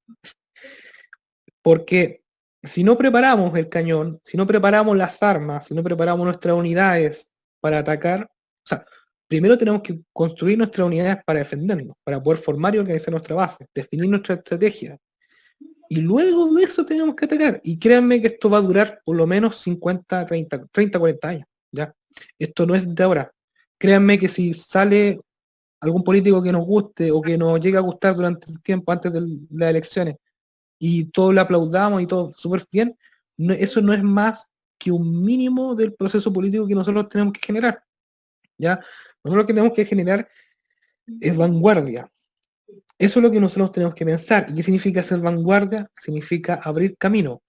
Porque si no preparamos el cañón, si no preparamos las armas, si no preparamos nuestras unidades para atacar, o sea, primero tenemos que construir nuestras unidades para defendernos, para poder formar y organizar nuestra base, definir nuestra estrategia. Y luego de eso tenemos que atacar. Y créanme que esto va a durar por lo menos 50, 30, 40 años. ¿Ya? Esto no es de ahora. Créanme que si sale algún político que nos guste o que nos llegue a gustar durante el tiempo antes de las elecciones y todos le aplaudamos y todo súper bien, eso no es más que un mínimo del proceso político que nosotros tenemos que generar. ¿Ya? Nosotros lo que tenemos que generar es vanguardia. Eso es lo que nosotros tenemos que pensar. ¿Y qué significa ser vanguardia? Significa abrir camino,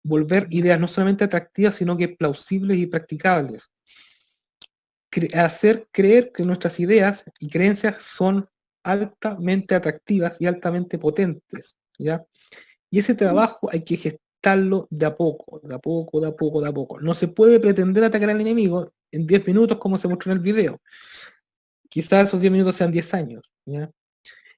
volver ideas no solamente atractivas, sino que plausibles y practicables. Hacer creer que nuestras ideas y creencias son altamente atractivas y altamente potentes. ¿Ya? Y ese trabajo hay que gestarlo de a poco, de a poco, de a poco, de a poco. No se puede pretender atacar al enemigo en 10 minutos como se mostró en el video. Quizás esos 10 minutos sean 10 años. ¿Ya?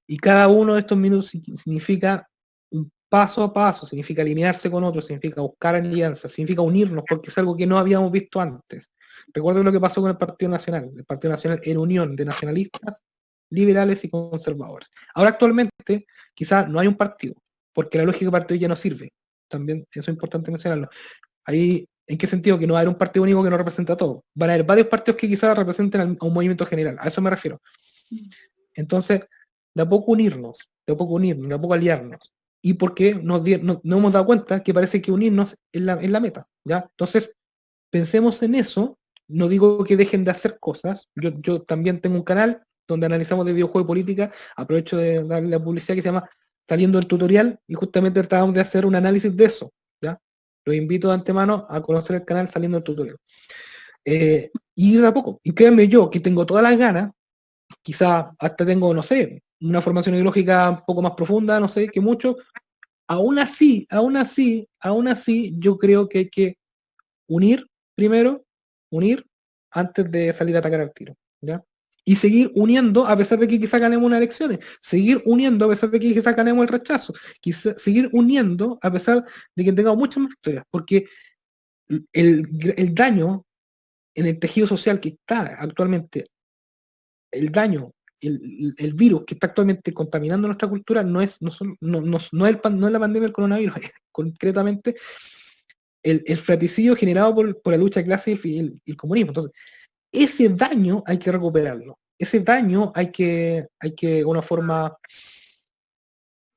Y cada uno de estos minutos significa un paso a paso, significa alinearse con otros, significa buscar alianzas, significa unirnos, porque es algo que no habíamos visto antes. Recuerden lo que pasó con el Partido Nacional. El Partido Nacional era unión de nacionalistas, liberales y conservadores. Ahora actualmente quizás no hay un partido, porque la lógica de partido ya no sirve. También eso es importante mencionarlo. Ahí, ¿en qué sentido? Que no va a haber un partido único que no representa a todo. Van a haber varios partidos que quizás representen a un movimiento general. A eso me refiero. Entonces, de a poco unirnos, de a poco aliarnos. Y porque nos hemos dado cuenta que parece que unirnos es la meta. ¿Ya? Entonces, pensemos en eso. No digo que dejen de hacer cosas. Yo también tengo un canal donde analizamos de videojuego y política. Aprovecho de darle la publicidad que se llama Saliendo del Tutorial y justamente tratamos de hacer un análisis de eso. ¿Ya? Los invito de antemano a conocer el canal Saliendo del Tutorial. Y de a poco. Y créanme yo que tengo todas las ganas, quizás hasta tengo, no sé, una formación ideológica un poco más profunda, no sé, que mucho. Aún así, yo creo que hay que unir primero, unir antes de salir a atacar al tiro. ¿Ya? y seguir uniendo a pesar de que quizá ganemos unas elecciones, seguir uniendo a pesar de que quizá ganemos el rechazo, seguir uniendo a pesar de que tengamos muchas más historias, porque el daño en el tejido social que está actualmente, el daño, el virus que está actualmente contaminando nuestra cultura no es, no son, no es la pandemia del coronavirus, es concretamente el fratricidio generado por la lucha de clase y el comunismo. Entonces, ese daño hay que recuperarlo. Ese daño hay que de alguna forma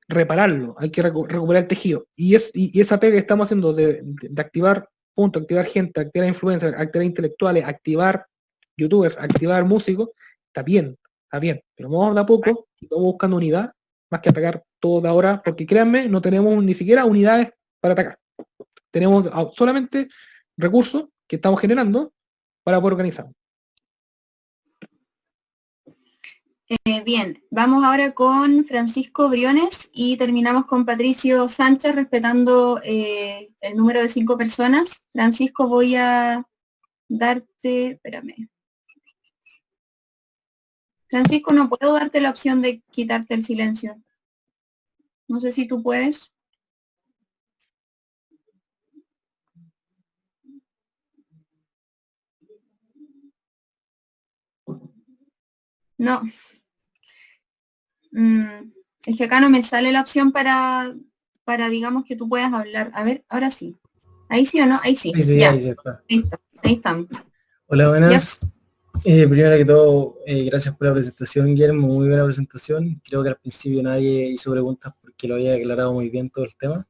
repararlo, hay que recuperar el tejido. Y esa pega que estamos haciendo de activar puntos, activar gente, activar influencers, activar intelectuales, activar youtubers, activar músicos, está bien, pero vamos de a poco y vamos buscando unidad, más que atacar todo de ahora, porque créanme, no tenemos ni siquiera unidades para atacar. Tenemos solamente recursos que estamos generando para poder organizar. Bien, vamos ahora con Francisco Briones y terminamos con Patricio Sánchez, respetando el número de 5 personas. Francisco, voy a darte, espérame. Francisco, no puedo darte la opción de quitarte el silencio. No sé si tú puedes. No. Es que acá no me sale la opción para digamos que tú puedas hablar. A ver, ahora sí. ¿Ahí sí o no? Ahí sí. Ya. Ahí está. Listo. Ahí estamos. Hola, buenas. Primero que todo, gracias por la presentación, Guillermo, muy buena presentación. Creo que al principio nadie hizo preguntas porque lo había aclarado muy bien todo el tema.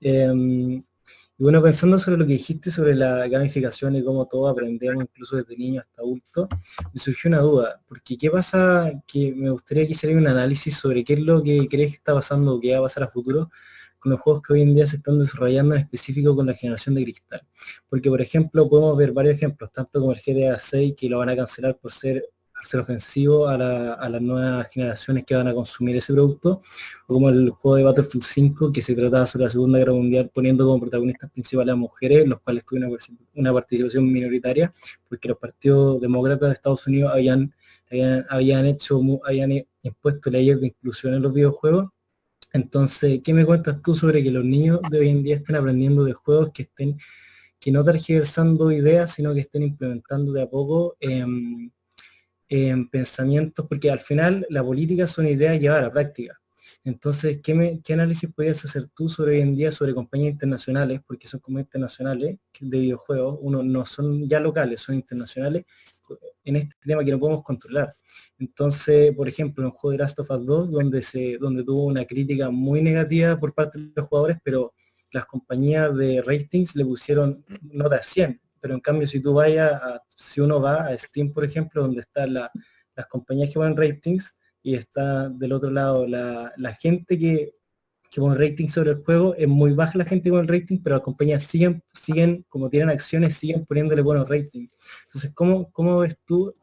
Y bueno, pensando sobre lo que dijiste sobre la gamificación y cómo todos aprendemos, incluso desde niños hasta adultos, me surgió una duda, porque ¿qué pasa? Que me gustaría que hiciera un análisis sobre qué es lo que crees que está pasando o qué va a pasar a futuro con los juegos que hoy en día se están desarrollando, en específico con la generación de cristal. Porque, por ejemplo, podemos ver varios ejemplos, tanto como el GTA 6, que lo van a cancelar por ser ofensivo a las nuevas generaciones que van a consumir ese producto, o como el juego de Battlefield 5, que se trataba sobre la Segunda Guerra Mundial, poniendo como protagonistas principales a mujeres, los cuales tuvieron una participación minoritaria, porque los partidos demócratas de Estados Unidos habían impuesto leyes de inclusión en los videojuegos. Entonces, ¿qué me cuentas tú sobre que los niños de hoy en día estén aprendiendo de juegos que no tergiversando ideas, sino que estén implementando de a poco pensamientos? Porque al final la política son ideas llevadas a la práctica. Entonces, ¿qué análisis podrías hacer tú sobre hoy en día sobre compañías internacionales? Porque son compañías internacionales de videojuegos, no son ya locales, son internacionales, en este tema que no podemos controlar. Entonces, por ejemplo, en el juego de Last of Us 2, donde tuvo una crítica muy negativa por parte de los jugadores, pero las compañías de ratings le pusieron nota 100. Pero en cambio, si uno va a Steam, por ejemplo, donde están las compañías que ponen ratings, y está del otro lado la gente que pone ratings sobre el juego, es muy baja la gente que pone rating, pero las compañías siguen, como tienen acciones, siguen poniéndole buenos ratings. Entonces, ¿cómo ves tú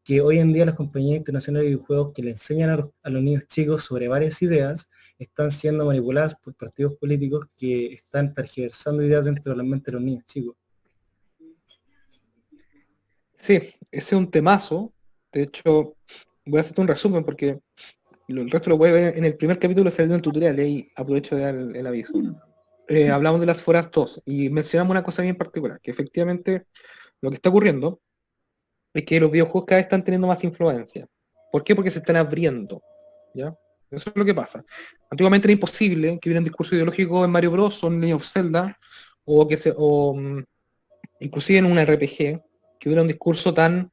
que hoy en día las compañías internacionales de videojuegos que le enseñan a los niños chicos sobre varias ideas están siendo manipuladas por partidos políticos que están tergiversando ideas dentro de la mente de los niños chicos? Sí, ese es un temazo. De hecho, voy a hacerte un resumen porque el resto lo voy a ver en el primer capítulo, salió en el tutorial, y ahí aprovecho de dar el aviso. Hablamos de las Foras 2 y mencionamos una cosa bien particular, que efectivamente lo que está ocurriendo es que los videojuegos cada vez están teniendo más influencia. ¿Por qué? Porque se están abriendo, ¿ya? Eso es lo que pasa. Antiguamente era imposible que hubiera un discurso ideológico en Mario Bros o en Legend of Zelda, inclusive en un RPG, que hubiera un discurso tan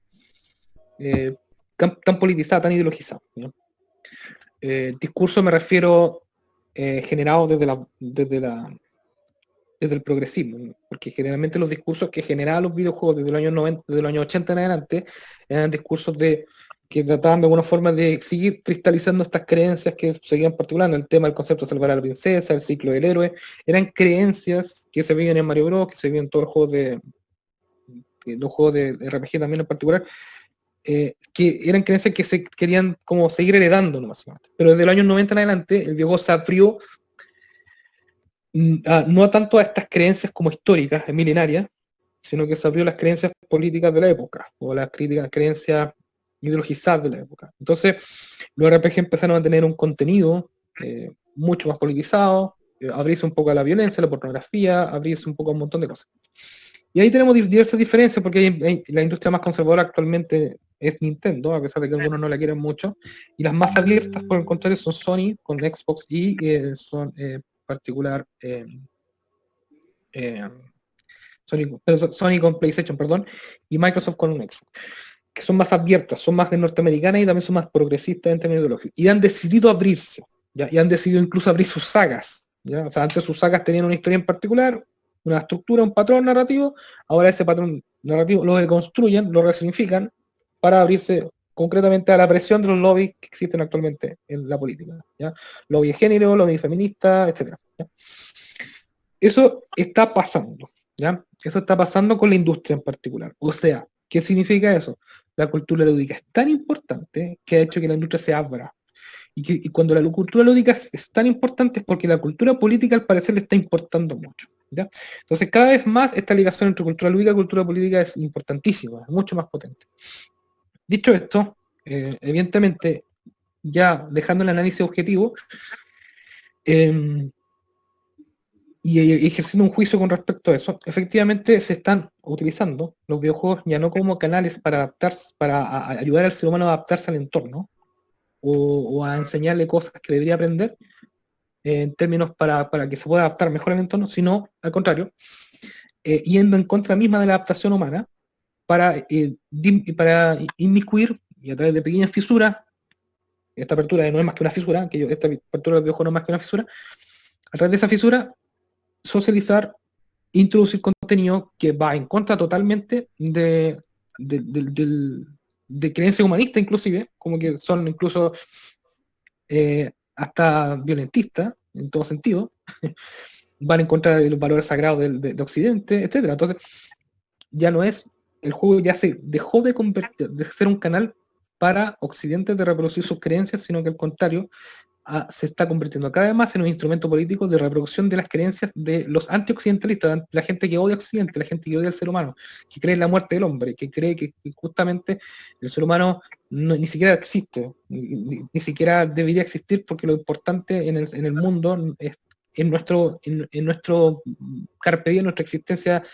politizado, tan ideologizado, ¿no? Discurso me refiero generado desde el progresismo, ¿no? Porque generalmente los discursos que generaban los videojuegos desde los años 90, desde los años 80 en adelante, eran discursos que trataban de alguna forma de seguir cristalizando estas creencias que seguían particulando, el tema del concepto de salvar a la princesa, el ciclo del héroe, eran creencias que se veían en Mario Bros, que se veían en todos los juegos de RPG también en particular, que eran creencias que se querían como seguir heredando nomás. Pero desde los años 90 en adelante el videojuego se abrió no tanto a estas creencias como históricas, milenarias, sino que se abrió las creencias políticas de la época, o las creencias ideologizadas de la época. Entonces, los RPG empezaron a tener un contenido mucho más politizado, abrirse un poco a la violencia, a la pornografía, abrirse un poco a un montón de cosas. Y ahí tenemos diversas diferencias, porque la industria más conservadora actualmente es Nintendo, a pesar de que algunos no la quieren mucho, y las más abiertas, por el contrario, son Sony con Xbox y son particular Sony con PlayStation, perdón, y Microsoft con un Xbox, que son más abiertas, son más de norteamericanas y también son más progresistas en términos ideológicos. Y han decidido abrirse, ¿ya? Y han decidido incluso abrir sus sagas, ¿ya? O sea, antes sus sagas tenían una historia en particular, una estructura, un patrón narrativo, ahora ese patrón narrativo lo deconstruyen, lo resignifican para abrirse concretamente a la presión de los lobbies que existen actualmente en la política, ¿ya? Lobby de género, lobby feminista, etcétera, ¿ya? Eso está pasando, ¿ya? Eso está pasando con la industria en particular. O sea, ¿qué significa eso? La cultura lúdica es tan importante que ha hecho que la industria se abra. Y cuando la cultura lúdica es tan importante es porque la cultura política al parecer le está importando mucho, ¿ya? Entonces cada vez más esta ligación entre cultura lúdica y cultura política es importantísima, es mucho más potente. Dicho esto, evidentemente, ya dejando el análisis objetivo, y ejerciendo un juicio con respecto a eso, efectivamente se están utilizando los videojuegos ya no como canales para adaptarse, para ayudar al ser humano a adaptarse al entorno, o a enseñarle cosas que debería aprender, en términos para que se pueda adaptar mejor al entorno, sino al contrario, yendo en contra misma de la adaptación humana, para inmiscuir, y a través de pequeñas fisuras, esta apertura no es más que una fisura, esta apertura del videojuego no es más que una fisura, a través de esa fisura, socializar, introducir contenido que va en contra totalmente de creencias humanistas, inclusive, como que son incluso hasta violentistas, en todo sentido, van en contra de los valores sagrados de Occidente, etcétera. Entonces, ya no es, el juego ya se dejó de ser un canal para Occidente de reproducir sus creencias, sino que al contrario, se está convirtiendo cada vez más en un instrumento político de reproducción de las creencias de los antioccidentalistas, la gente que odia Occidente, la gente que odia al ser humano, que cree en la muerte del hombre, que cree que justamente el ser humano ni siquiera existe, ni siquiera debería existir, porque lo importante en el mundo es en nuestro carpe diem, nuestra existencia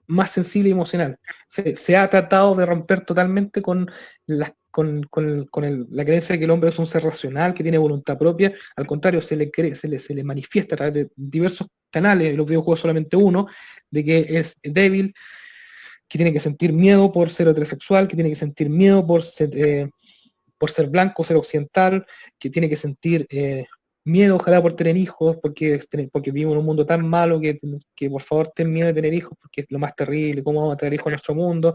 más sensible y emocional. Se ha tratado de romper totalmente con la creencia de que el hombre es un ser racional, que tiene voluntad propia. Al contrario, se le manifiesta a través de diversos canales, los videojuegos solamente uno, de que es débil, que tiene que sentir miedo por ser heterosexual, que tiene que sentir miedo por ser blanco, ser occidental, que tiene que sentir miedo, ojalá, por tener hijos, porque vivimos en un mundo tan malo que por favor ten miedo de tener hijos, porque es lo más terrible, cómo vamos a traer hijos a nuestro mundo.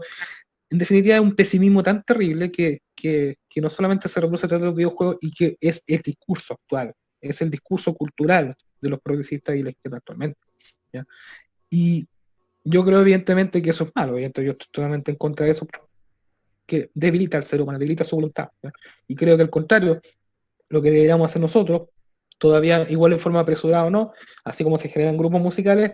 En definitiva, es un pesimismo tan terrible que no solamente se reproduce a través de los videojuegos, y que es discurso actual, es el discurso cultural de los progresistas y la izquierda actualmente, ¿ya? Y yo creo evidentemente que eso es malo, yo estoy totalmente en contra de eso, que debilita al ser humano, debilita su voluntad, ¿ya? Y creo que al contrario, lo que deberíamos hacer nosotros, todavía igual en forma apresurada o no, así como se generan grupos musicales,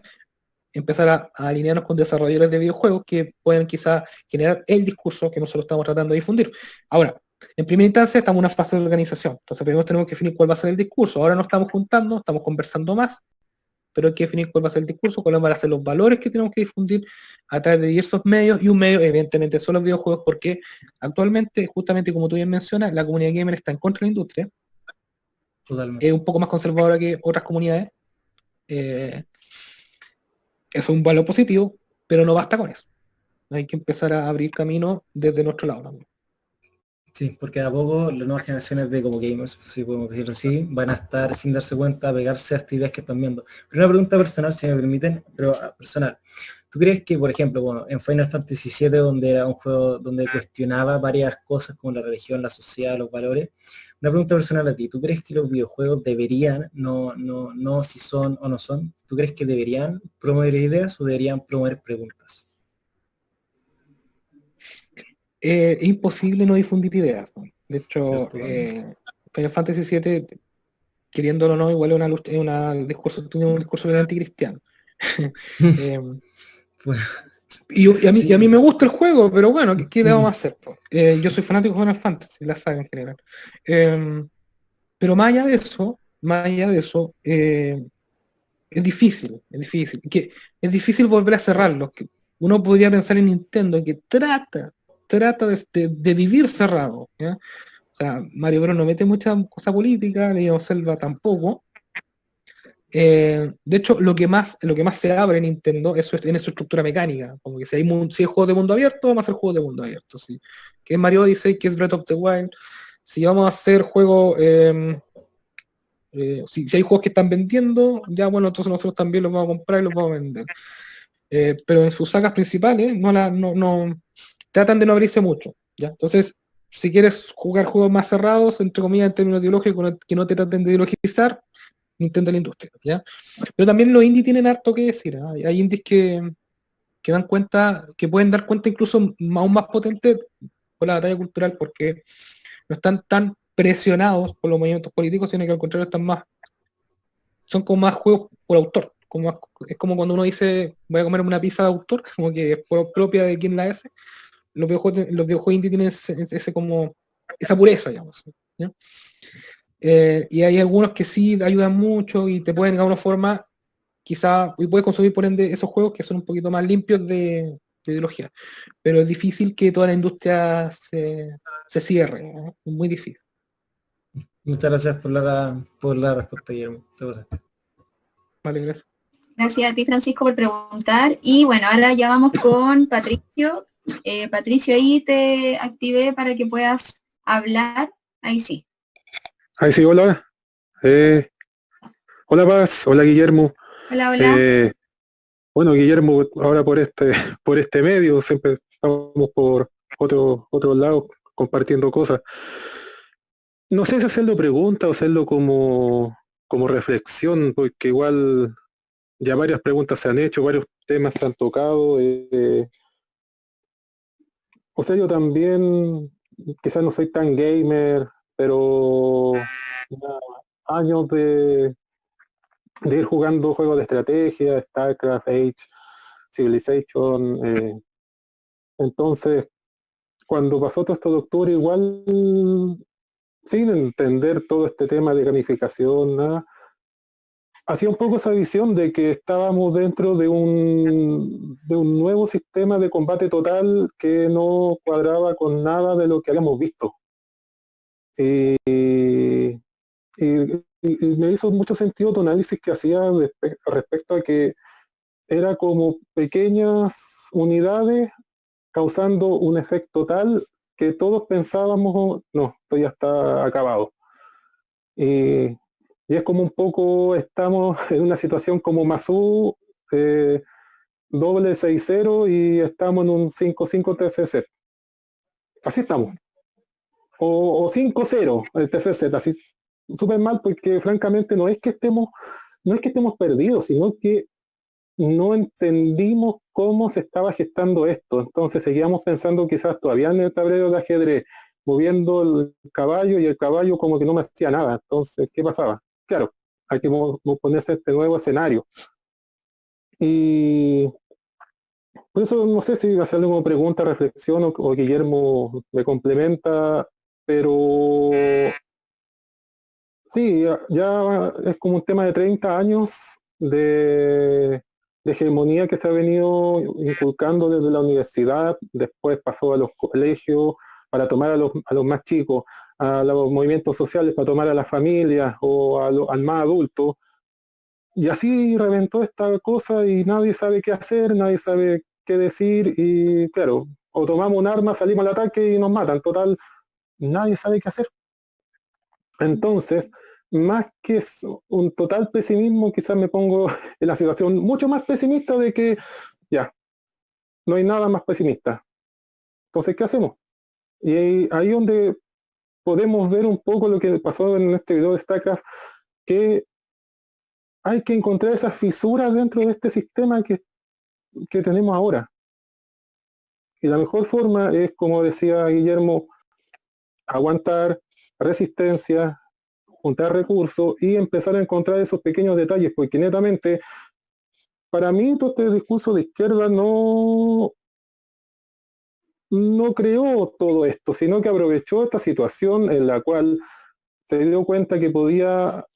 empezar a alinearnos con desarrolladores de videojuegos que pueden quizás generar el discurso que nosotros estamos tratando de difundir. Ahora, en primera instancia estamos en una fase de organización, entonces primero tenemos que definir cuál va a ser el discurso. Ahora nos estamos juntando, estamos conversando más, pero hay que definir cuál va a ser el discurso, cuáles van a ser los valores que tenemos que difundir a través de diversos medios, y un medio evidentemente son los videojuegos, porque actualmente, justamente como tú bien mencionas, la comunidad gamer está en contra de la industria. Totalmente. Es un poco más conservadora que otras comunidades. Eso es un valor positivo, pero no basta con eso. Hay que empezar a abrir camino desde nuestro lado también. Sí, porque a poco las nuevas generaciones de como gamers, si podemos decirlo así, van a estar sin darse cuenta, a pegarse a estas ideas que están viendo. Pero una pregunta personal, si me permiten, pero personal. ¿Tú crees que, por ejemplo, bueno, en Final Fantasy VII, donde era un juego donde cuestionaba varias cosas como la religión, la sociedad, los valores, una pregunta personal a ti, ¿tú crees que los videojuegos deberían, no si son o no son, ¿tú crees que deberían promover ideas o deberían promover preguntas? Es imposible no difundir ideas, ¿no? De hecho, Final Fantasy VII, queriéndolo o no, igual tiene un discurso bien anticristiano. Bueno, y a mí Sí, me gusta el juego, pero bueno, ¿qué le vamos a hacer, po? Yo soy fanático de Final Fantasy, la saga en general. Eh, pero más allá de eso, es difícil, es difícil. Es difícil volver a cerrarlo. Uno podría pensar en Nintendo que trata de vivir cerrado, ¿ya? O sea, Mario Bros no mete mucha cosa política, ni Zelda tampoco. De hecho, lo que más se abre en Nintendo es en su estructura mecánica. Como que si hay juegos de mundo abierto, vamos a hacer juegos de mundo abierto. ¿Sí? Que es Mario Odyssey, que es Breath of the Wild. Si vamos a hacer juegos, si hay juegos que están vendiendo, ya bueno, entonces nosotros también los vamos a comprar y los vamos a vender. Pero en sus sagas principales no tratan de no abrirse mucho. ¿Ya? Entonces, si quieres jugar juegos más cerrados, entre comillas, en términos ideológicos, que no te traten de ideologizar, Nintendo la industria, ¿ya? Pero también los indies tienen harto que decir. ¿Ah? Hay indies que dan cuenta, que pueden dar cuenta incluso aún más potentes por la batalla cultural, porque no están tan presionados por los movimientos políticos, sino que al contrario son como más juegos por autor. Es como cuando uno dice voy a comerme una pizza de autor, como que es por propia de quien la hace. Los videojuegos indie tienen esa pureza, digamos. ¿Ya? Y hay algunos que sí ayudan mucho y te pueden de alguna forma, quizá, y puedes consumir por ende esos juegos que son un poquito más limpios de ideología. Pero es difícil que toda la industria se cierre, ¿no? Es muy difícil. muchas gracias por la respuesta, Guillermo. Te pasaste. Vale, gracias. Gracias a ti, Francisco, por preguntar. Y bueno, ahora ya vamos con Patricio. Patricio, ahí te activé para que puedas hablar. Ahí sí. Ahí sí, hola. Hola Paz, hola Guillermo. Hola, hola. Bueno, Guillermo, ahora por este medio, siempre estamos por otro lado compartiendo cosas. No sé si hacerlo pregunta o hacerlo como reflexión, porque igual ya varias preguntas se han hecho, varios temas se han tocado. O sea, yo también, quizás no soy tan gamer, pero ya años de ir jugando juegos de estrategia, StarCraft, Age, Civilization. Entonces, cuando pasó todo esto de octubre, igual, sin entender todo este tema de gamificación, nada, hacía un poco esa visión de que estábamos dentro de un nuevo sistema de combate total que no cuadraba con nada de lo que habíamos visto. Y, y me hizo mucho sentido tu análisis que hacía respecto a que era como pequeñas unidades causando un efecto tal que todos pensábamos, no, esto ya está acabado. Y, y es como un poco, estamos en una situación como Masú, doble 6-0 y estamos en un 5-5 TCC. Así estamos. O 5-0 el TCC, así súper mal porque francamente no es que estemos perdidos, sino que no entendimos cómo se estaba gestando esto. Entonces seguíamos pensando quizás todavía en el tablero de ajedrez, moviendo el caballo y el caballo como que no me hacía nada. Entonces, ¿qué pasaba? Claro, hay que ponerse este nuevo escenario. Y por eso no sé si hacerle una pregunta, reflexión o Guillermo me complementa, pero sí, ya es como un tema de 30 años de hegemonía que se ha venido inculcando desde la universidad, después pasó a los colegios para tomar a los más chicos, a los movimientos sociales para tomar a las familias o al más adulto. Y así reventó esta cosa y nadie sabe qué hacer, nadie sabe qué decir y claro, o tomamos un arma, salimos al ataque y nos matan. Total, nadie sabe qué hacer. Entonces, más que un total pesimismo, quizás me pongo en la situación mucho más pesimista de que ya, no hay nada más pesimista. Entonces, ¿qué hacemos? Y ahí donde podemos ver un poco lo que pasó en este video de StarCraft, que hay que encontrar esas fisuras dentro de este sistema que tenemos ahora. Y la mejor forma es, como decía Guillermo, aguantar resistencia, juntar recursos y empezar a encontrar esos pequeños detalles, porque netamente, para mí todo este discurso de izquierda no no creó todo esto, sino que aprovechó esta situación en la cual se dio cuenta que podía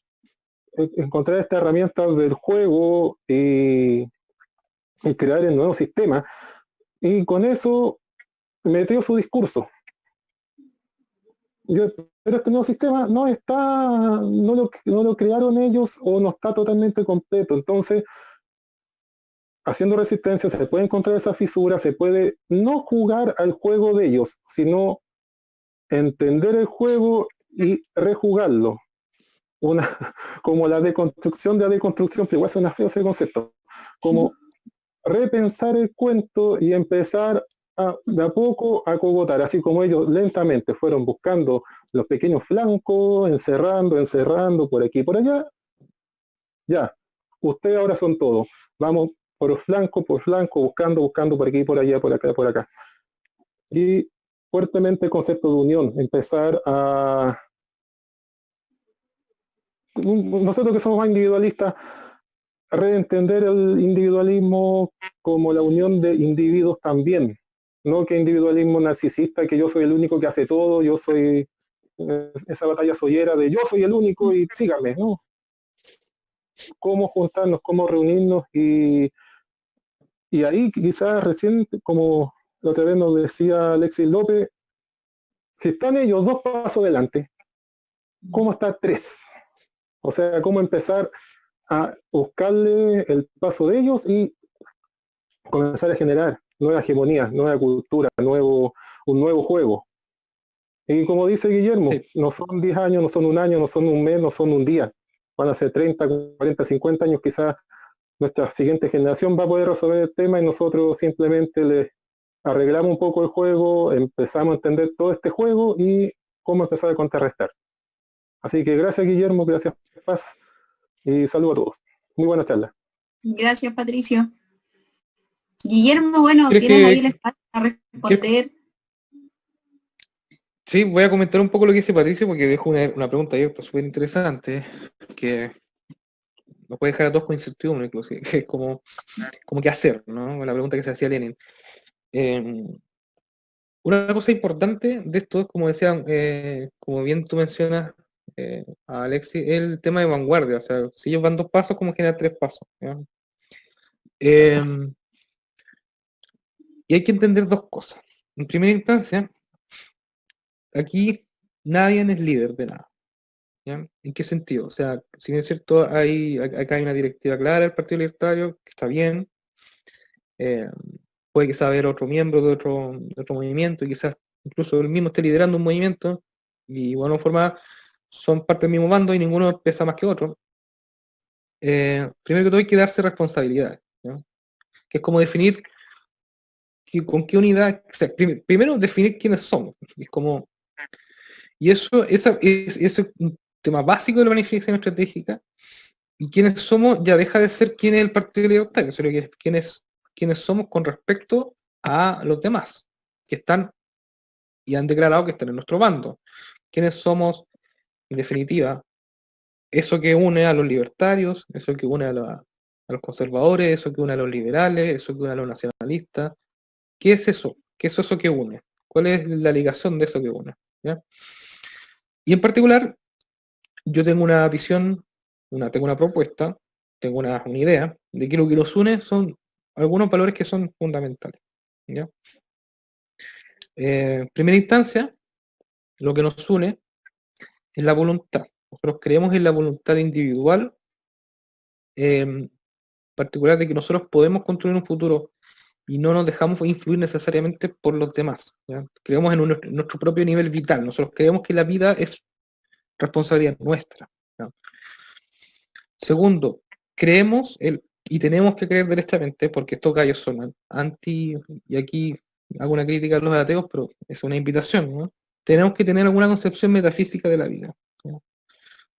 encontrar esta herramienta del juego y crear el nuevo sistema. Y con eso metió su discurso. Pero este nuevo sistema no lo crearon ellos o no está totalmente completo. Entonces, haciendo resistencia se puede encontrar esa fisura, se puede no jugar al juego de ellos, sino entender el juego y rejugarlo. Como la deconstrucción de la deconstrucción, pero igual suena feo ese concepto. Como repensar el cuento y empezar de a poco a cogotar, así como ellos lentamente fueron buscando los pequeños flancos, encerrando por aquí y por allá. Ya, ustedes ahora son todos. Vamos por flanco, buscando por aquí, por allá, por acá, por acá. Y fuertemente el concepto de unión, empezar a... Nosotros que somos más individualistas, reentender el individualismo como la unión de individuos también, no que individualismo narcisista, que yo soy el único que hace todo, yo soy esa batalla soyera de yo soy el único y síganme, ¿no? Cómo juntarnos, cómo reunirnos y ahí quizás recién, como la otra vez nos decía Alexis López, si están ellos 2 pasos adelante, ¿cómo estar 3? O sea, cómo empezar a buscarle el paso de ellos y comenzar a generar nueva hegemonía, nueva cultura, un nuevo juego. Y como dice Guillermo, Sí. no son 10 años, no son un año, no son un mes, no son un día. Van a ser 30, 40, 50 años, quizás nuestra siguiente generación va a poder resolver el tema y nosotros simplemente les arreglamos un poco el juego, empezamos a entender todo este juego y cómo empezar a contrarrestar. Así que gracias Guillermo, gracias Paz y saludos a todos. Muy buena charla. Gracias, Patricio. Guillermo, bueno, ¿Crees tienes que- ahí el espacio para responder. Sí, voy a comentar un poco lo que dice Patricio porque dejo una pregunta abierta súper interesante que nos puede dejar a todos con incertidumbre, inclusive, que es como qué hacer, ¿no? La pregunta que se hacía Lenin. Una cosa importante de esto es, como decían, como bien tú mencionas, a Alexis, el tema de vanguardia. O sea, si ellos van 2 pasos, como generar 3 pasos. ¿Ya? Y hay que entender 2 cosas. En primera instancia, aquí nadie es líder de nada. ¿Ya? ¿En qué sentido? O sea, si bien es cierto, acá hay una directiva clara del Partido Libertario, que está bien, puede quizás haber otro miembro de otro movimiento, y quizás incluso él mismo esté liderando un movimiento, y de igual forma son parte del mismo bando y ninguno pesa más que otro. Primero que todo hay que darse responsabilidades, ¿no? Que es como definir con qué unidad, o sea, primero definir quiénes somos, es como, y eso es un tema básico de la planificación estratégica, y quiénes somos ya deja de ser quién es el Partido Libertario, sino que es quiénes somos con respecto a los demás, que están y han declarado que están en nuestro bando. ¿Quiénes somos, en definitiva? Eso que une a los libertarios, eso que une a los conservadores, eso que une a los liberales, eso que une a los nacionalistas. ¿Qué es eso? ¿Qué es eso que une? ¿Cuál es la ligación de eso que une? ¿Ya? Y en particular, yo tengo una visión, tengo una propuesta, tengo una idea de que lo que nos une son algunos valores que son fundamentales. ¿Ya? En primera instancia, lo que nos une es la voluntad. Nosotros creemos en la voluntad individual, particular de que nosotros podemos construir un futuro y no nos dejamos influir necesariamente por los demás. ¿Ya? Creemos en nuestro propio nivel vital. Nosotros creemos que la vida es responsabilidad nuestra. ¿Ya? Segundo, creemos y tenemos que creer derechamente, porque estos gallos son anti, y aquí hago una crítica a los ateos, pero es una invitación, ¿no? Tenemos que tener alguna concepción metafísica de la vida. ¿Ya?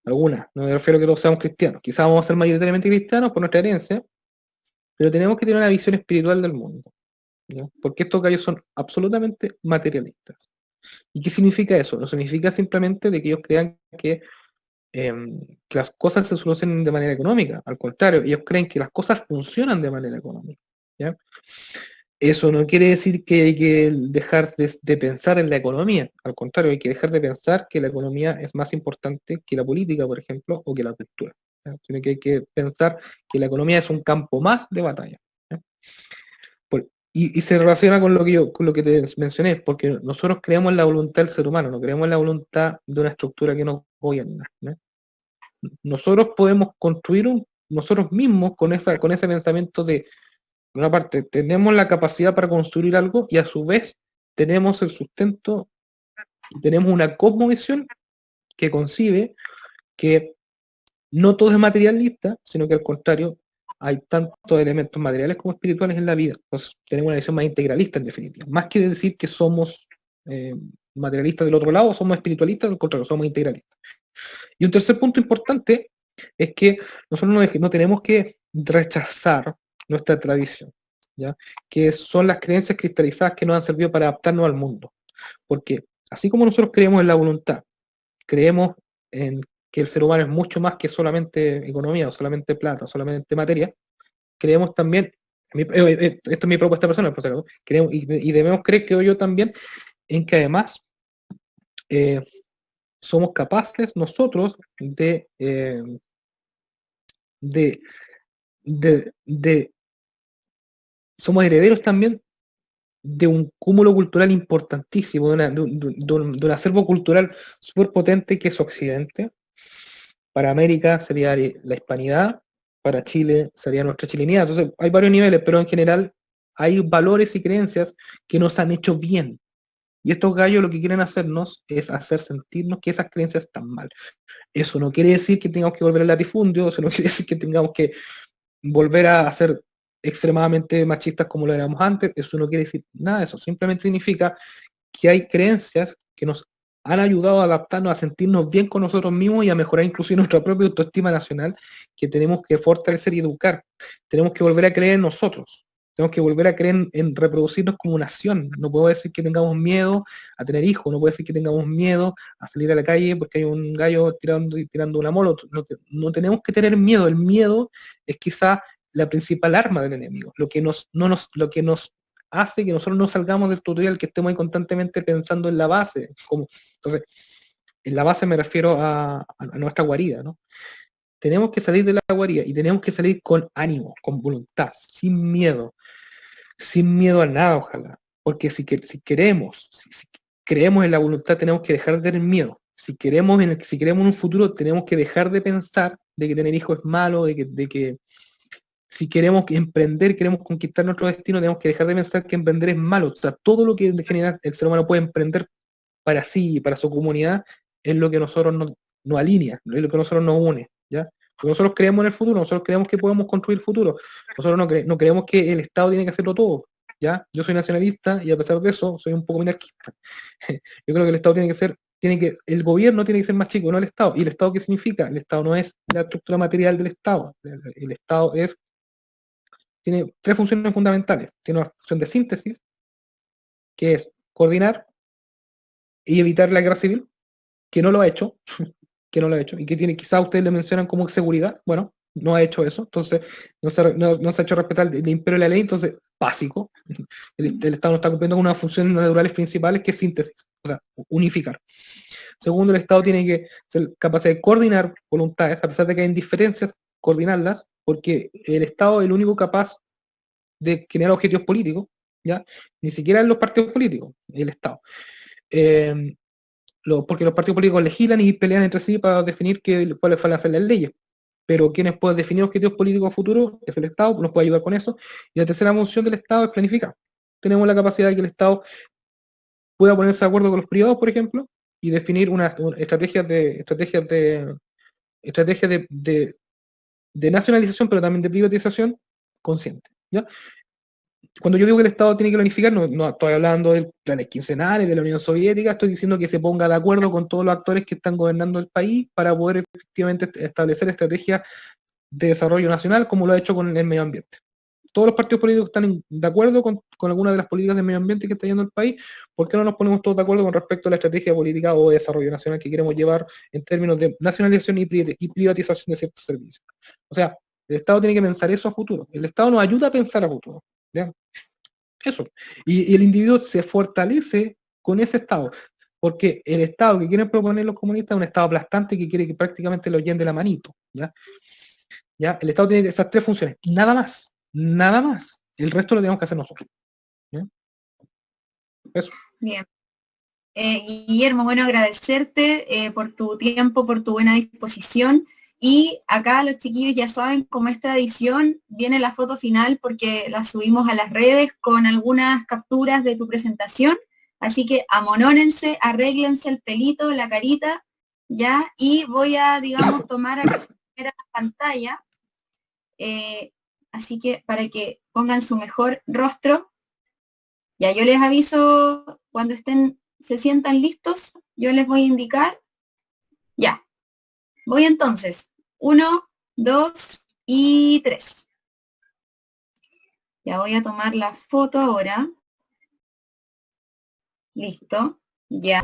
Alguna, no me refiero a que todos seamos cristianos, quizás vamos a ser mayoritariamente cristianos por nuestra herencia, pero tenemos que tener una visión espiritual del mundo, ¿ya? Porque estos gallos son absolutamente materialistas. ¿Y qué significa eso? No significa simplemente de que ellos crean que las cosas se solucionan de manera económica, al contrario, ellos creen que las cosas funcionan de manera económica, ¿ya? Eso no quiere decir que hay que dejar de pensar en la economía, al contrario, hay que dejar de pensar que la economía es más importante que la política, por ejemplo, o que la cultura. ¿Ya? Sino que hay que pensar que la economía es un campo más de batalla. ¿Ya? Y se relaciona con con lo que te mencioné, porque nosotros creemos en la voluntad del ser humano, no creemos en la voluntad de una estructura que nos gobierna. ¿Ya? Nosotros podemos construir nosotros mismos con ese pensamiento de, por una parte, tenemos la capacidad para construir algo y a su vez tenemos el sustento, tenemos una cosmovisión que concibe que no todo es materialista, sino que al contrario, hay tantos elementos materiales como espirituales en la vida. Entonces, tenemos una visión más integralista en definitiva. Más que decir que somos materialistas del otro lado, somos espiritualistas, al contrario, somos integralistas. Y un tercer punto importante es que nosotros no tenemos que rechazar nuestra tradición, ¿ya? Que son las creencias cristalizadas que nos han servido para adaptarnos al mundo. Porque así como nosotros creemos en la voluntad, creemos en que el ser humano es mucho más que solamente economía, o solamente plata, o solamente materia, creemos también, esta es mi propuesta personal, por ejemplo, creemos, y debemos creer, creo yo también, en que además somos capaces nosotros de, de somos herederos también de un cúmulo cultural importantísimo, de un acervo cultural súper potente que es Occidente. Para América sería la hispanidad, para Chile sería nuestra chilenidad. Entonces hay varios niveles, pero en general hay valores y creencias que nos han hecho bien. Y estos gallos lo que quieren hacernos es hacer sentirnos que esas creencias están mal. Eso no quiere decir que tengamos que volver al latifundio, eso no quiere decir que tengamos que volver a ser extremadamente machistas como lo éramos antes, eso no quiere decir nada de eso, simplemente significa que hay creencias que nos han ayudado a adaptarnos, a sentirnos bien con nosotros mismos y a mejorar incluso nuestra propia autoestima nacional, que tenemos que fortalecer y educar. Tenemos que volver a creer en nosotros, tenemos que volver a creer en reproducirnos como nación. No puedo decir que tengamos miedo a tener hijos, no puedo decir que tengamos miedo a salir a la calle porque hay un gallo tirando una mola. No tenemos que tener miedo, el miedo es quizá la principal arma del enemigo, lo que nos hace que nosotros no salgamos del tutorial, que estemos ahí constantemente pensando en la base. Entonces, en la base me refiero a nuestra guarida, ¿no? Tenemos que salir de la guarida y tenemos que salir con ánimo, con voluntad, sin miedo a nada, ojalá. Porque si queremos, si creemos en la voluntad, tenemos que dejar de tener miedo. Si queremos en un futuro, tenemos que dejar de pensar de que tener hijos es malo, de que si queremos emprender, queremos conquistar nuestro destino, tenemos que dejar de pensar que emprender es malo. O sea, todo lo que en general el ser humano puede emprender para sí y para su comunidad es lo que nosotros nos alinea, es lo que nosotros nos une, ¿ya? Porque nosotros creemos en el futuro, nosotros creemos que podemos construir el futuro. Nosotros no creemos que el Estado tiene que hacerlo todo, ¿ya? Yo soy nacionalista y a pesar de eso soy un poco minarquista. Yo creo que el Estado el gobierno tiene que ser más chico, no el Estado. ¿Y el Estado qué significa? El Estado no es la estructura material del Estado. El Estado tiene tres funciones fundamentales. Tiene una función de síntesis, que es coordinar y evitar la guerra civil, que no lo ha hecho, y que quizás ustedes le mencionan como seguridad, bueno, no ha hecho eso, entonces no se ha hecho respetar el imperio de la ley, entonces básico, el Estado no está cumpliendo con una de funciones naturales principales que es síntesis, o sea, unificar. Segundo, el Estado tiene que ser capaz de coordinar voluntades, a pesar de que hay diferencias, coordinarlas, porque el Estado es el único capaz de generar objetivos políticos, ¿ya? Ni siquiera en los partidos políticos, el Estado. Porque los partidos políticos legislan y pelean entre sí para definir cuáles van a ser las leyes. Pero quienes pueden definir objetivos políticos futuros es el Estado, nos puede ayudar con eso. Y la tercera función del Estado es planificar. Tenemos la capacidad de que el Estado pueda ponerse de acuerdo con los privados, por ejemplo, y definir estrategias de nacionalización, pero también de privatización consciente, ¿ya? Cuando yo digo que el Estado tiene que planificar, no estoy hablando del planes quincenales de la Unión Soviética, estoy diciendo que se ponga de acuerdo con todos los actores que están gobernando el país para poder efectivamente establecer estrategias de desarrollo nacional, como lo ha hecho con el medio ambiente. Todos los partidos políticos están de acuerdo con algunas de las políticas de medio ambiente que está yendo el país. ¿Por qué no nos ponemos todos de acuerdo con respecto a la estrategia política o de desarrollo nacional que queremos llevar en términos de nacionalización y privatización de ciertos servicios? O sea, el Estado tiene que pensar eso a futuro. El Estado nos ayuda a pensar a futuro, ¿ya? Eso. Y el individuo se fortalece con ese Estado. Porque el Estado que quieren proponer los comunistas es un Estado aplastante que quiere que prácticamente lo lleven de la manito. ¿Ya? ¿Ya? El Estado tiene esas tres funciones. Nada más. Nada más. El resto lo tenemos que hacer nosotros. ¿Ya? Eso. Bien. Guillermo, bueno, agradecerte por tu tiempo, por tu buena disposición. Y acá los chiquillos ya saben, como esta edición viene la foto final porque la subimos a las redes con algunas capturas de tu presentación. Así que amonónense, arréglense el pelito, la carita, ya. Y voy a, digamos, tomar acá la primera pantalla. Así que para que pongan su mejor rostro. Ya, yo les aviso cuando se sientan listos, yo les voy a indicar. Ya. Voy entonces. 1, 2 y 3. Ya voy a tomar la foto ahora. Listo. Ya.